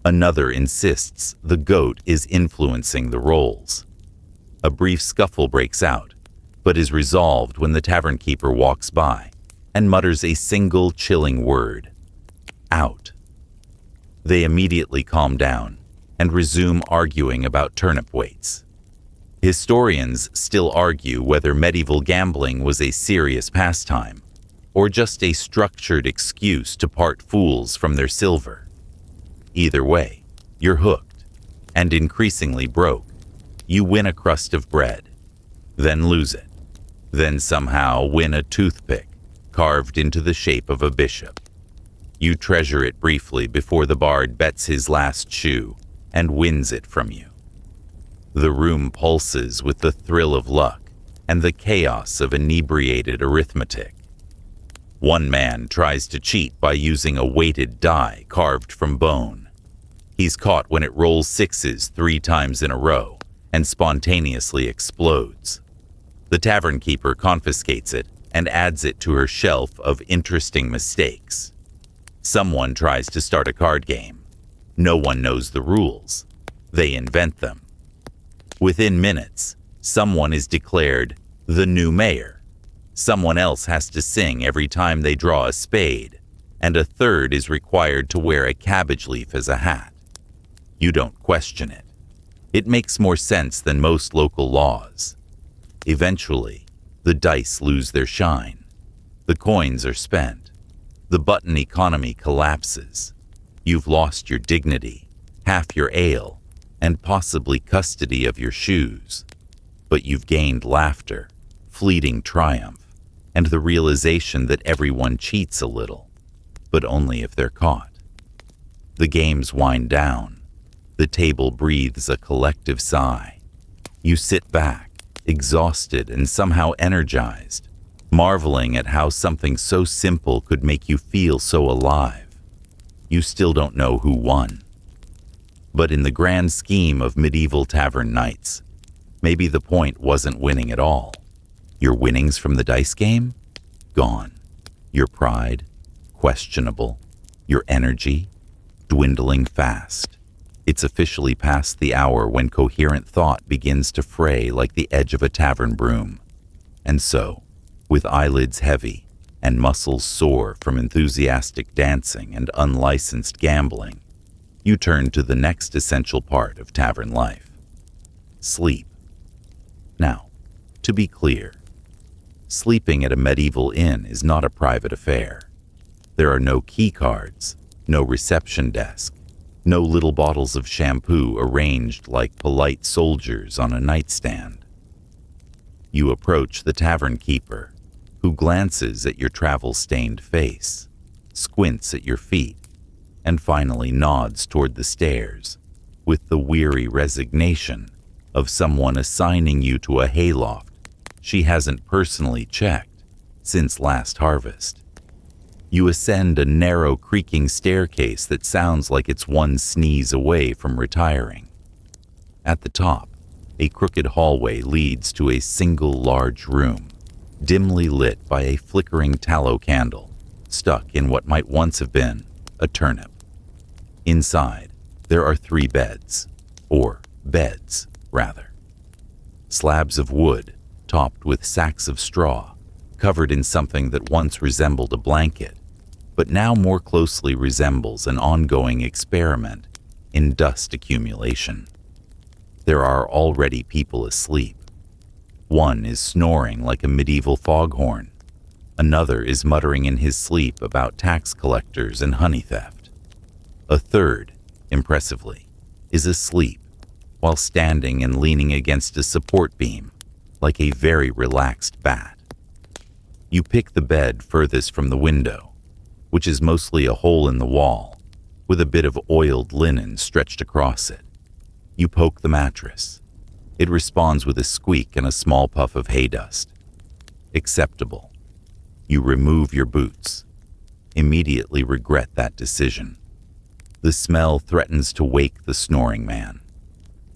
Another insists the goat is influencing the rolls. A brief scuffle breaks out, but is resolved when the tavernkeeper walks by and mutters a single chilling word: out. They immediately calm down and resume arguing about turnip weights. Historians still argue whether medieval gambling was a serious pastime or just a structured excuse to part fools from their silver. Either way, you're hooked and increasingly broke. You win a crust of bread, then lose it, then somehow win a toothpick carved into the shape of a bishop. You treasure it briefly before the bard bets his last shoe and wins it from you. The room pulses with the thrill of luck and the chaos of inebriated arithmetic. One man tries to cheat by using a weighted die carved from bone. He's caught when it rolls sixes 3 times in a row and spontaneously explodes. The tavernkeeper confiscates it and adds it to her shelf of interesting mistakes. Someone tries to start a card game. No one knows the rules. They invent them. Within minutes, someone is declared the new mayor. Someone else has to sing every time they draw a spade, and a third is required to wear a cabbage leaf as a hat. You don't question it. It makes more sense than most local laws. Eventually, the dice lose their shine. The coins are spent. The button economy collapses. You've lost your dignity, half your ale, and possibly custody of your shoes. But you've gained laughter, fleeting triumph, and the realization that everyone cheats a little, but only if they're caught. The games wind down. The table breathes a collective sigh. You sit back, exhausted and somehow energized, marveling at how something so simple could make you feel so alive. You still don't know who won. But in the grand scheme of medieval tavern nights, maybe the point wasn't winning at all. Your winnings from the dice game? Gone. Your pride? Questionable. Your energy? Dwindling fast. It's officially past the hour when coherent thought begins to fray like the edge of a tavern broom. And so, with eyelids heavy and muscles sore from enthusiastic dancing and unlicensed gambling, you turn to the next essential part of tavern life: sleep. Now, to be clear, sleeping at a medieval inn is not a private affair. There are no key cards, no reception desk, no little bottles of shampoo arranged like polite soldiers on a nightstand. You approach the tavernkeeper, who glances at your travel-stained face, squints at your feet, and finally nods toward the stairs with the weary resignation of someone assigning you to a hayloft she hasn't personally checked since last harvest. You ascend a narrow, creaking staircase that sounds like it's one sneeze away from retiring. At the top, a crooked hallway leads to a single large room, dimly lit by a flickering tallow candle stuck in what might once have been a turnip. Inside, there are 3 beds, or beds, rather. Slabs of wood, topped with sacks of straw, covered in something that once resembled a blanket, but now more closely resembles an ongoing experiment in dust accumulation. There are already people asleep. One is snoring like a medieval foghorn. Another is muttering in his sleep about tax collectors and honey theft. A third, impressively, is asleep while standing and leaning against a support beam like a very relaxed bat. You pick the bed furthest from the window, which is mostly a hole in the wall with a bit of oiled linen stretched across it. You poke the mattress. It responds with a squeak and a small puff of hay dust. Acceptable. You remove your boots. Immediately regret that decision. The smell threatens to wake the snoring man.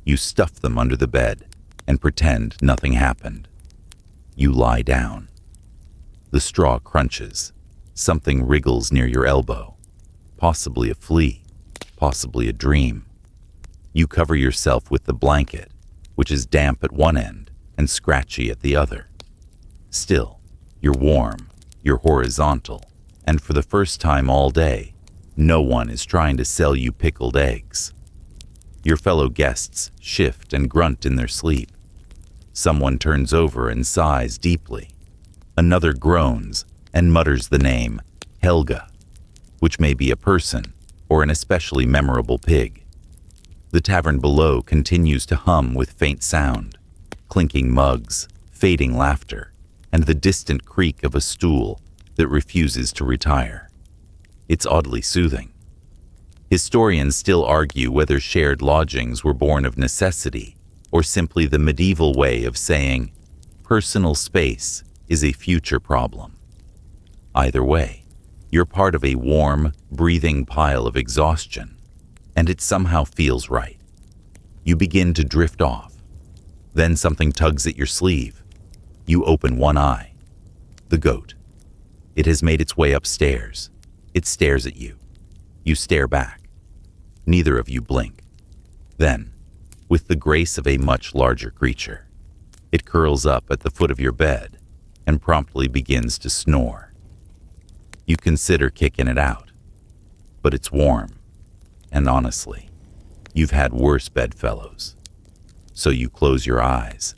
You stuff them under the bed and pretend nothing happened. You lie down. The straw crunches. Something wriggles near your elbow. Possibly a flea, possibly a dream. You cover yourself with the blanket, which is damp at one end and scratchy at the other. Still, you're warm, you're horizontal, and for the first time all day, no one is trying to sell you pickled eggs. Your fellow guests shift and grunt in their sleep. Someone turns over and sighs deeply. Another groans and mutters the name Helga, which may be a person or an especially memorable pig. The tavern below continues to hum with faint sound, clinking mugs, fading laughter, and the distant creak of a stool that refuses to retire. It's oddly soothing. Historians still argue whether shared lodgings were born of necessity or simply the medieval way of saying, personal space is a future problem. Either way, you're part of a warm, breathing pile of exhaustion, and it somehow feels right. You begin to drift off. Then something tugs at your sleeve. You open one eye. The goat. It has made its way upstairs. It stares at you. You stare back. Neither of you blink. Then, with the grace of a much larger creature, it curls up at the foot of your bed and promptly begins to snore. You consider kicking it out, but it's warm, and honestly, you've had worse bedfellows. So you close your eyes,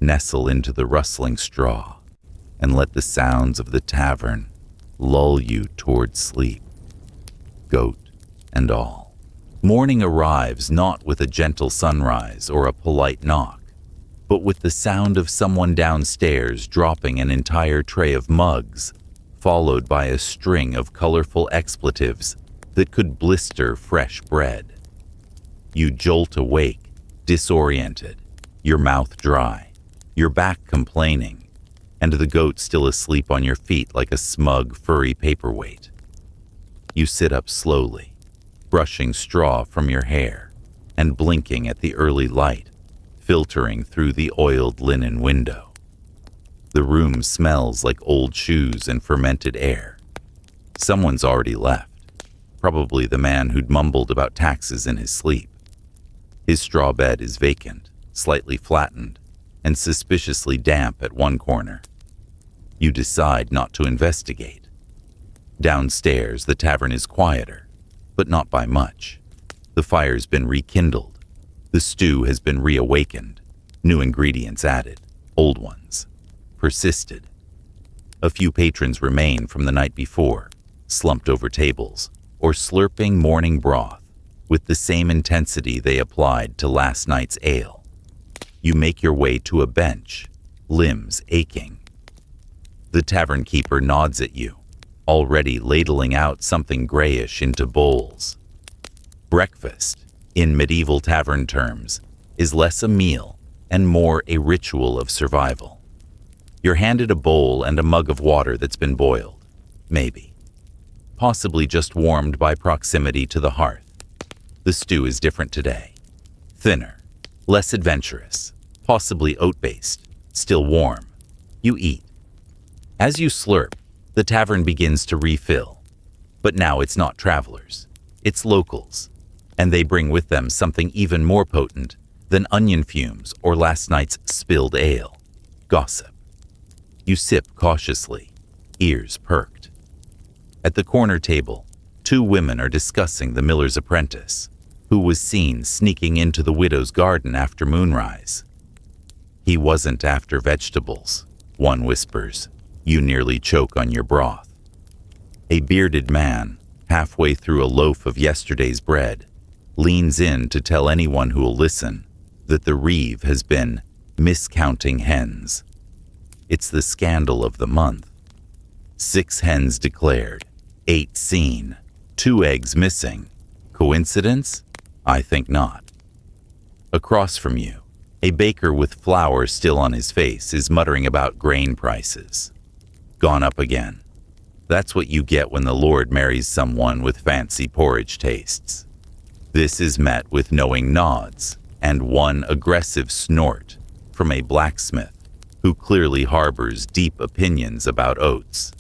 nestle into the rustling straw, and let the sounds of the tavern lull you toward sleep, goat and all. Morning arrives not with a gentle sunrise or a polite knock, but with the sound of someone downstairs dropping an entire tray of mugs, followed by a string of colorful expletives that could blister fresh bread. You jolt awake, disoriented, your mouth dry, your back complaining, and the goat still asleep on your feet like a smug, furry paperweight. You sit up slowly, brushing straw from your hair and blinking at the early light filtering through the oiled linen window. The room smells like old shoes and fermented air. Someone's already left, probably the man who'd mumbled about taxes in his sleep. His straw bed is vacant, slightly flattened, and suspiciously damp at one corner. You decide not to investigate. Downstairs, the tavern is quieter, but not by much. The fire's been rekindled. The stew has been reawakened, new ingredients added, old ones persisted. A few patrons remain from the night before, slumped over tables, or slurping morning broth with the same intensity they applied to last night's ale. You make your way to a bench, limbs aching. The tavernkeeper nods at you, already ladling out something grayish into bowls. Breakfast, in medieval tavern terms, is less a meal and more a ritual of survival. You're handed a bowl and a mug of water that's been boiled, maybe. Possibly just warmed by proximity to the hearth. The stew is different today. Thinner, less adventurous, possibly oat-based, still warm. You eat. As you slurp, the tavern begins to refill. But now it's not travelers, it's locals, and they bring with them something even more potent than onion fumes or last night's spilled ale: gossip. You sip cautiously, ears perked. At the corner table, two women are discussing the miller's apprentice, who was seen sneaking into the widow's garden after moonrise. He wasn't after vegetables, one whispers. You nearly choke on your broth. A bearded man, halfway through a loaf of yesterday's bread, leans in to tell anyone who'll listen that the reeve has been miscounting hens. It's the scandal of the month. 6 hens declared, 8 seen, 2 eggs missing. Coincidence? I think not. Across from you, a baker with flour still on his face is muttering about grain prices. Gone up again. That's what you get when the Lord marries someone with fancy porridge tastes. This is met with knowing nods and one aggressive snort from a blacksmith who clearly harbors deep opinions about oats.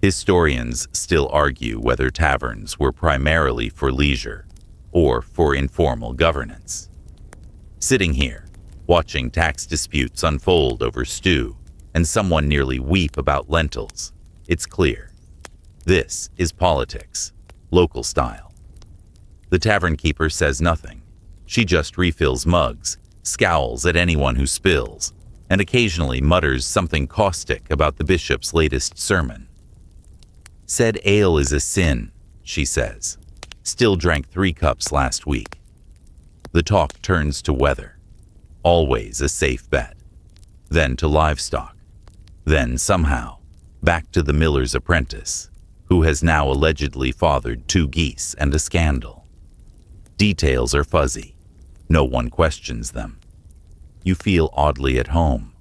Historians still argue whether taverns were primarily for leisure or for informal governance. Sitting here, watching tax disputes unfold over stew and someone nearly weep about lentils, it's clear. This is politics, local style. The tavernkeeper says nothing. She just refills mugs, scowls at anyone who spills, and occasionally mutters something caustic about the bishop's latest sermon. "Said ale is a sin," she says. "Still drank 3 cups last week." The talk turns to weather, always a safe bet. Then to livestock. Then, somehow, back to the miller's apprentice, who has now allegedly fathered 2 geese and a scandal. Details are fuzzy. No one questions them. You feel oddly at home,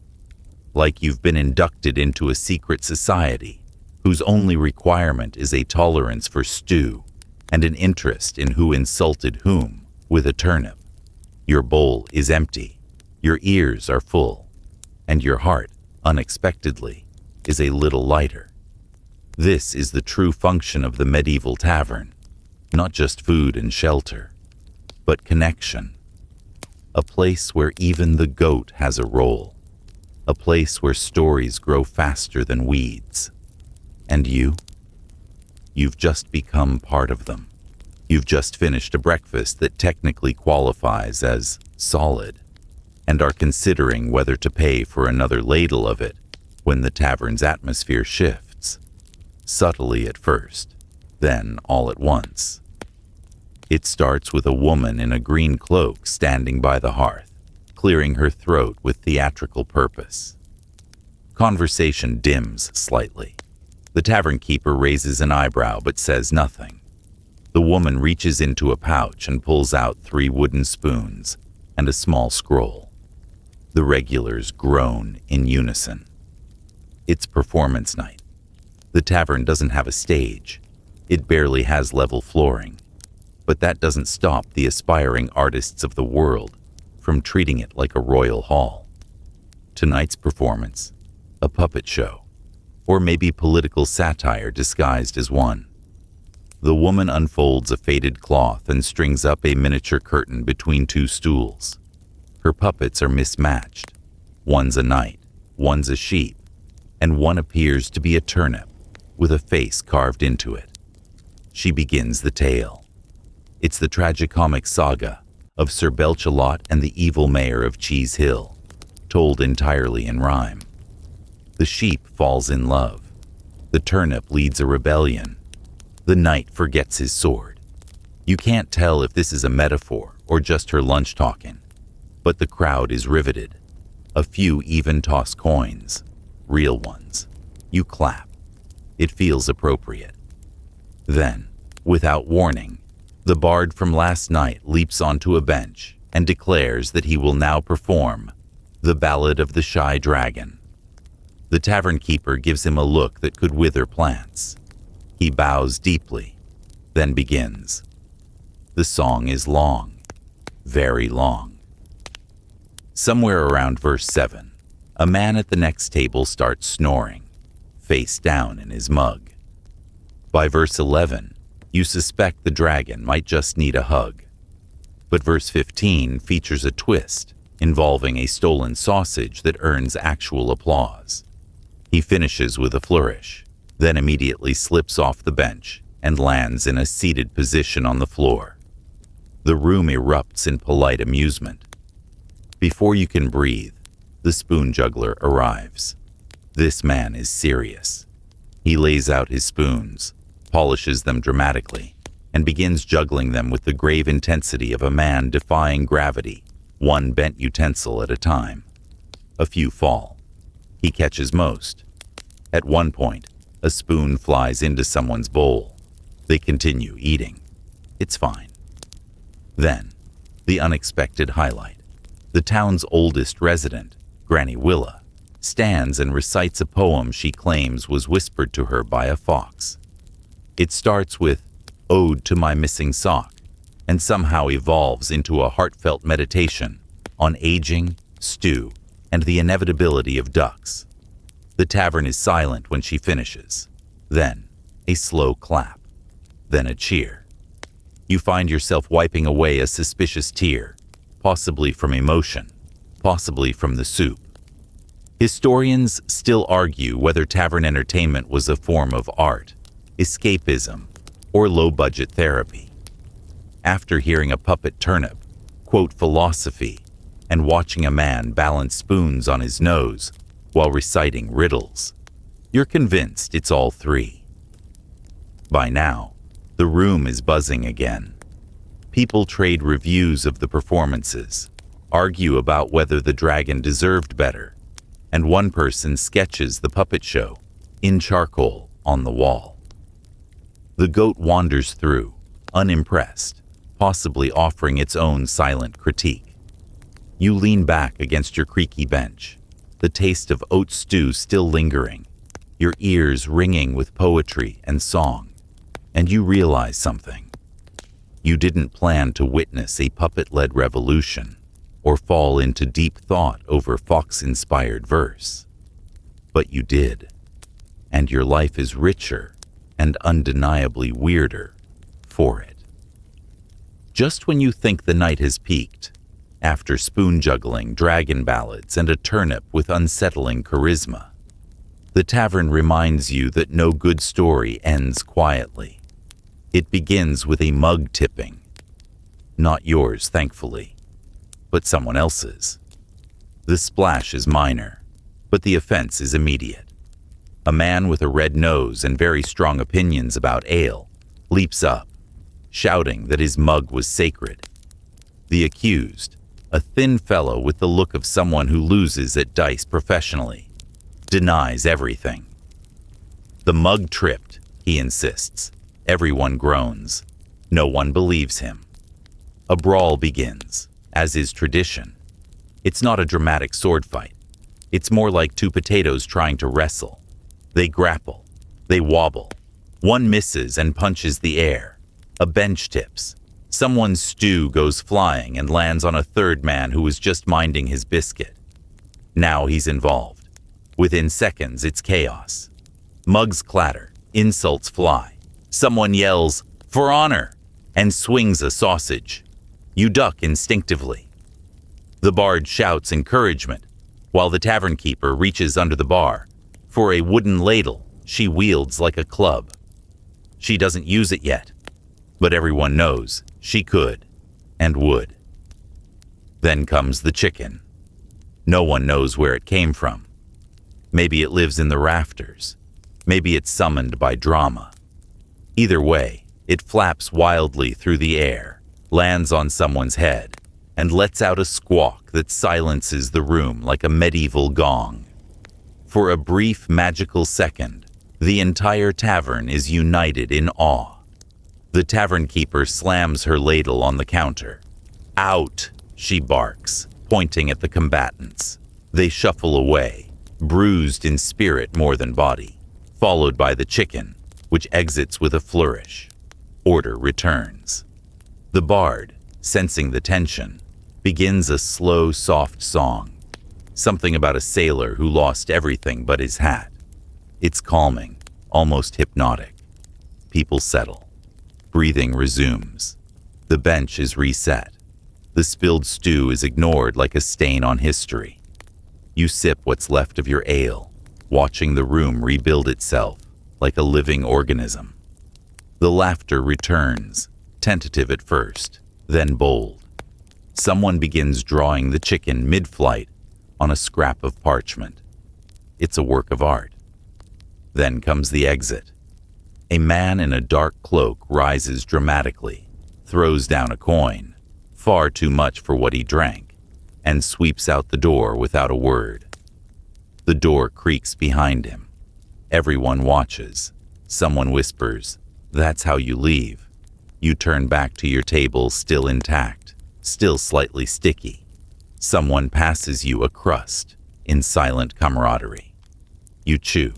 like you've been inducted into a secret society whose only requirement is a tolerance for stew and an interest in who insulted whom with a turnip. Your bowl is empty, your ears are full, and your heart, unexpectedly, is a little lighter. This is the true function of the medieval tavern, not just food and shelter, but connection. A place where even the goat has a role. A place where stories grow faster than weeds. And you? You've just become part of them. You've just finished a breakfast that technically qualifies as solid, and are considering whether to pay for another ladle of it when the tavern's atmosphere shifts. Subtly at first, then all at once. It starts with a woman in a green cloak standing by the hearth, clearing her throat with theatrical purpose. Conversation dims slightly. The tavernkeeper raises an eyebrow but says nothing. The woman reaches into a pouch and pulls out 3 wooden spoons and a small scroll. The regulars groan in unison. It's performance night. The tavern doesn't have a stage. It barely has level flooring. But that doesn't stop the aspiring artists of the world from treating it like a royal hall. Tonight's performance, a puppet show, or maybe political satire disguised as one. The woman unfolds a faded cloth and strings up a miniature curtain between 2 stools. Her puppets are mismatched. One's a knight, one's a sheep, and one appears to be a turnip with a face carved into it. She begins the tale. It's the tragicomic saga of Sir Belchalot and the evil mayor of Cheese Hill, told entirely in rhyme. The sheep falls in love. The turnip leads a rebellion. The knight forgets his sword. You can't tell if this is a metaphor or just her lunch talking, but the crowd is riveted. A few even toss coins, real ones. You clap. It feels appropriate. Then, without warning, the bard from last night leaps onto a bench and declares that he will now perform the Ballad of the Shy Dragon. The tavernkeeper gives him a look that could wither plants. He bows deeply, then begins. The song is long, very long. Somewhere around verse 7, a man at the next table starts snoring, face down in his mug. By verse 11, you suspect the dragon might just need a hug. But verse 15 features a twist involving a stolen sausage that earns actual applause. He finishes with a flourish, then immediately slips off the bench and lands in a seated position on the floor. The room erupts in polite amusement. Before you can breathe, the spoon juggler arrives. This man is serious. He lays out his spoons, polishes them dramatically, and begins juggling them with the grave intensity of a man defying gravity, one bent utensil at a time. A few fall. He catches most. At one point, a spoon flies into someone's bowl. They continue eating. It's fine. Then, the unexpected highlight. The town's oldest resident, Granny Willa, stands and recites a poem she claims was whispered to her by a fox. It starts with "Ode to My Missing Sock" and somehow evolves into a heartfelt meditation on aging, stew, and the inevitability of ducks. The tavern is silent when she finishes. Then, a slow clap. Then a cheer. You find yourself wiping away a suspicious tear, possibly from emotion, possibly from the soup. Historians still argue whether tavern entertainment was a form of art, escapism, or low-budget therapy. After hearing a puppet turnip quote philosophy and watching a man balance spoons on his nose while reciting riddles, you're convinced it's all three. By now, the room is buzzing again. People trade reviews of the performances, argue about whether the dragon deserved better, and one person sketches the puppet show in charcoal on the wall. The goat wanders through, unimpressed, possibly offering its own silent critique. You lean back against your creaky bench, the taste of oat stew still lingering, your ears ringing with poetry and song, and you realize something. You didn't plan to witness a puppet-led revolution or fall into deep thought over Fox-inspired verse. But you did, and your life is richer and undeniably weirder for it. Just when you think the night has peaked, after spoon-juggling, dragon ballads, and a turnip with unsettling charisma, the tavern reminds you that no good story ends quietly. It begins with a mug tipping. Not yours, thankfully, but someone else's. The splash is minor, but the offense is immediate. A man with a red nose and very strong opinions about ale leaps up, shouting that his mug was sacred. The accused, a thin fellow with the look of someone who loses at dice professionally, denies everything. The mug tripped, he insists. Everyone groans. No one believes him. A brawl begins, as is tradition. It's not a dramatic sword fight. It's more like two potatoes trying to wrestle. They grapple. They wobble. One misses and punches the air. A bench tips. Someone's stew goes flying and lands on a third man who was just minding his biscuit. Now he's involved. Within seconds, it's chaos. Mugs clatter. Insults fly. Someone yells, "For honor!" and swings a sausage. You duck instinctively. The bard shouts encouragement, while the tavernkeeper reaches under the bar for a wooden ladle she wields like a club. She doesn't use it yet, but everyone knows she could and would. Then comes the chicken. No one knows where it came from. Maybe it lives in the rafters. Maybe it's summoned by drama. Either way, it flaps wildly through the air, lands on someone's head, and lets out a squawk that silences the room like a medieval gong. For a brief magical second, the entire tavern is united in awe. The tavernkeeper slams her ladle on the counter. "Out!" she barks, pointing at the combatants. They shuffle away, bruised in spirit more than body, followed by the chicken, which exits with a flourish. Order returns. The bard, sensing the tension, begins a slow, soft song. Something about a sailor who lost everything but his hat. It's calming, almost hypnotic. People settle. Breathing resumes. The bench is reset. The spilled stew is ignored like a stain on history. You sip what's left of your ale, watching the room rebuild itself like a living organism. The laughter returns, tentative at first, then bold. Someone begins drawing the chicken mid-flight on a scrap of parchment. It's a work of art. Then comes the exit. A man in a dark cloak rises dramatically, throws down a coin, far too much for what he drank, and sweeps out the door without a word. The door creaks behind him. Everyone watches. Someone whispers, "That's how you leave." You turn back to your table still intact, still slightly sticky. Someone passes you a crust in silent camaraderie. You chew,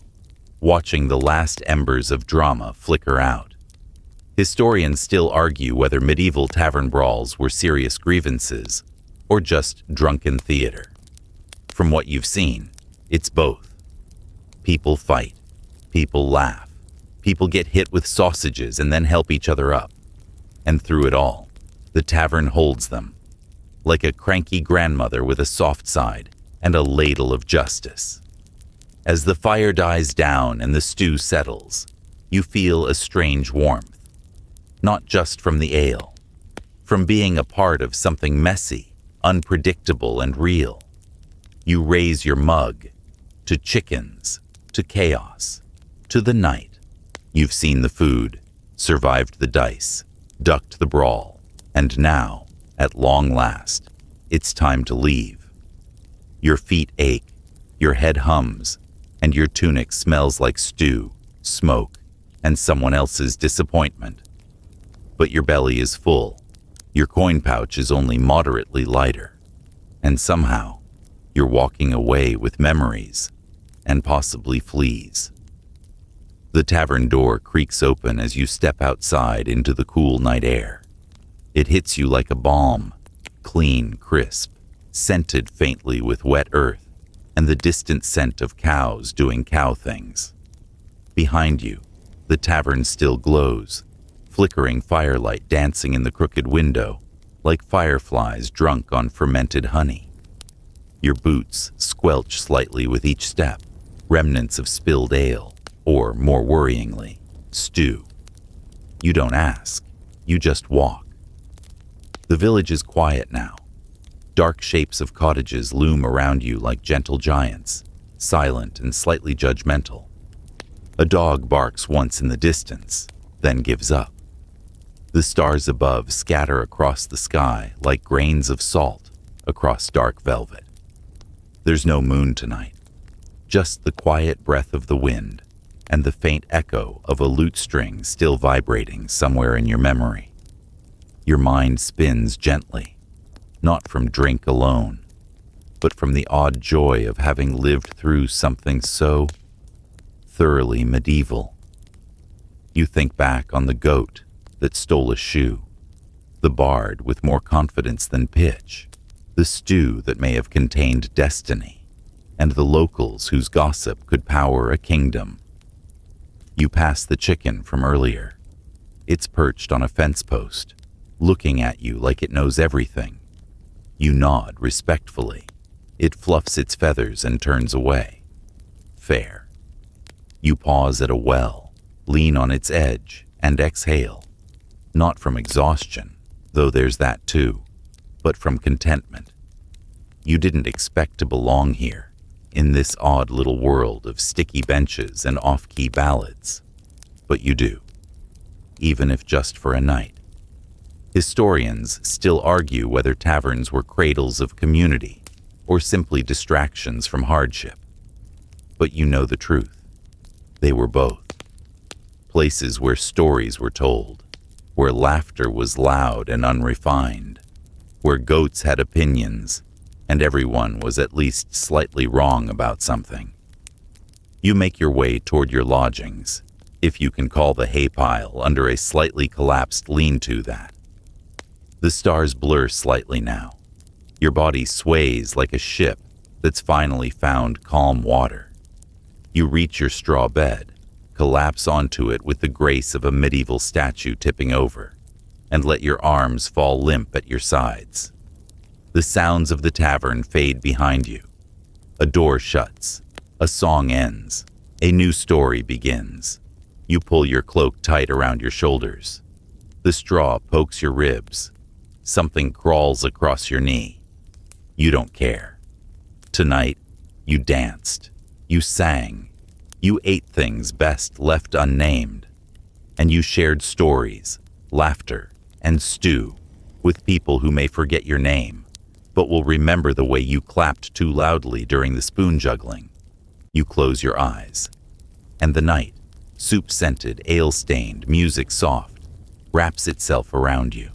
watching the last embers of drama flicker out. Historians still argue whether medieval tavern brawls were serious grievances or just drunken theater. From what you've seen, it's both. People fight, people laugh, People get hit with sausages and then help each other up. And through it all, the tavern holds them, like a cranky grandmother with a soft side and a ladle of justice. As the fire dies down and the stew settles, you feel a strange warmth, not just from the ale, from being a part of something messy, unpredictable, and real. You raise your mug to chickens, to chaos, to the night. You've seen the food, survived the dice, ducked the brawl, and now, at long last, it's time to leave. Your feet ache, your head hums, and your tunic smells like stew, smoke, and someone else's disappointment. But your belly is full, your coin pouch is only moderately lighter, and somehow, you're walking away with memories and possibly fleas. The tavern door creaks open as you step outside into the cool night air. It hits you like a balm, clean, crisp, scented faintly with wet earth and the distant scent of cows doing cow things. Behind you, the tavern still glows, flickering firelight dancing in the crooked window like fireflies drunk on fermented honey. Your boots squelch slightly with each step, remnants of spilled ale, or, more worryingly, stew. You don't ask, you just walk. The village is quiet now. Dark shapes of cottages loom around you like gentle giants, silent and slightly judgmental. A dog barks once in the distance, then gives up. The stars above scatter across the sky like grains of salt across dark velvet. There's no moon tonight, just the quiet breath of the wind and the faint echo of a lute string still vibrating somewhere in your memory. Your mind spins gently, not from drink alone, but from the odd joy of having lived through something so thoroughly medieval. You think back on the goat that stole a shoe, the bard with more confidence than pitch, the stew that may have contained destiny, and the locals whose gossip could power a kingdom. You pass the chicken from earlier. It's perched on a fence post, looking at you like it knows everything. You nod respectfully. It fluffs its feathers and turns away. Fair. You pause at a well, lean on its edge, and exhale. Not from exhaustion, though there's that too, but from contentment. You didn't expect to belong here, in this odd little world of sticky benches and off-key ballads. But you do, even if just for a night. Historians still argue whether taverns were cradles of community or simply distractions from hardship. But you know the truth. They were both. Places where stories were told, where laughter was loud and unrefined, where goats had opinions, and everyone was at least slightly wrong about something. You make your way toward your lodgings, if you can call the hay pile under a slightly collapsed lean-to that. The stars blur slightly now. Your body sways like a ship that's finally found calm water. You reach your straw bed, collapse onto it with the grace of a medieval statue tipping over, and let your arms fall limp at your sides. The sounds of the tavern fade behind you. A door shuts. A song ends. A new story begins. You pull your cloak tight around your shoulders. The straw pokes your ribs. Something crawls across your knee. You don't care. Tonight, you danced. You sang. You ate things best left unnamed. And you shared stories, laughter, and stew with people who may forget your name, but will remember the way you clapped too loudly during the spoon juggling. You close your eyes. And the night, soup-scented, ale-stained, music soft, wraps itself around you.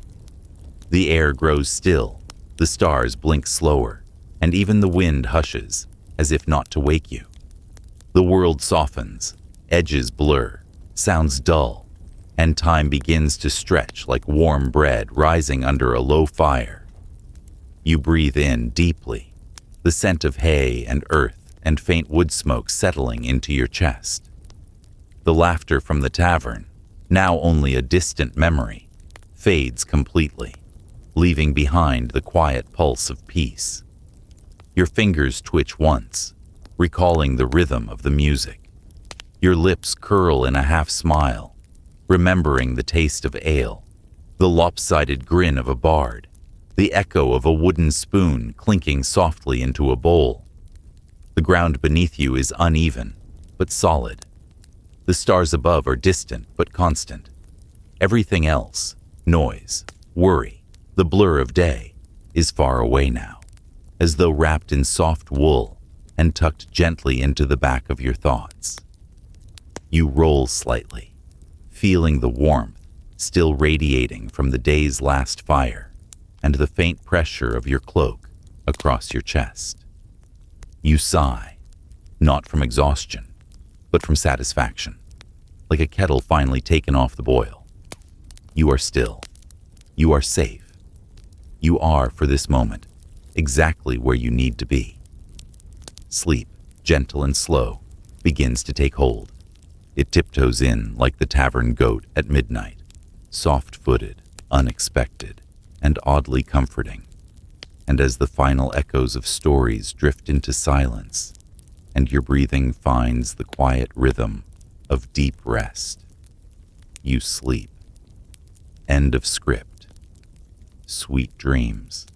The air grows still, the stars blink slower, and even the wind hushes, as if not to wake you. The world softens, edges blur, sounds dull, and time begins to stretch like warm bread rising under a low fire. You breathe in deeply, the scent of hay and earth and faint wood smoke settling into your chest. The laughter from the tavern, now only a distant memory, fades completely, leaving behind the quiet pulse of peace. Your fingers twitch once, recalling the rhythm of the music. Your lips curl in a half-smile, remembering the taste of ale, the lopsided grin of a bard, the echo of a wooden spoon clinking softly into a bowl. The ground beneath you is uneven, but solid. The stars above are distant but constant. Everything else, noise, worry, the blur of day, is far away now, as though wrapped in soft wool and tucked gently into the back of your thoughts. You roll slightly, feeling the warmth still radiating from the day's last fire and the faint pressure of your cloak across your chest. You sigh, not from exhaustion, but from satisfaction, like a kettle finally taken off the boil. You are still. You are safe. You are, for this moment, exactly where you need to be. Sleep, gentle and slow, begins to take hold. It tiptoes in like the tavern goat at midnight, soft-footed, unexpected, and oddly comforting. And as the final echoes of stories drift into silence, and your breathing finds the quiet rhythm of deep rest, you sleep. End of script. Sweet dreams.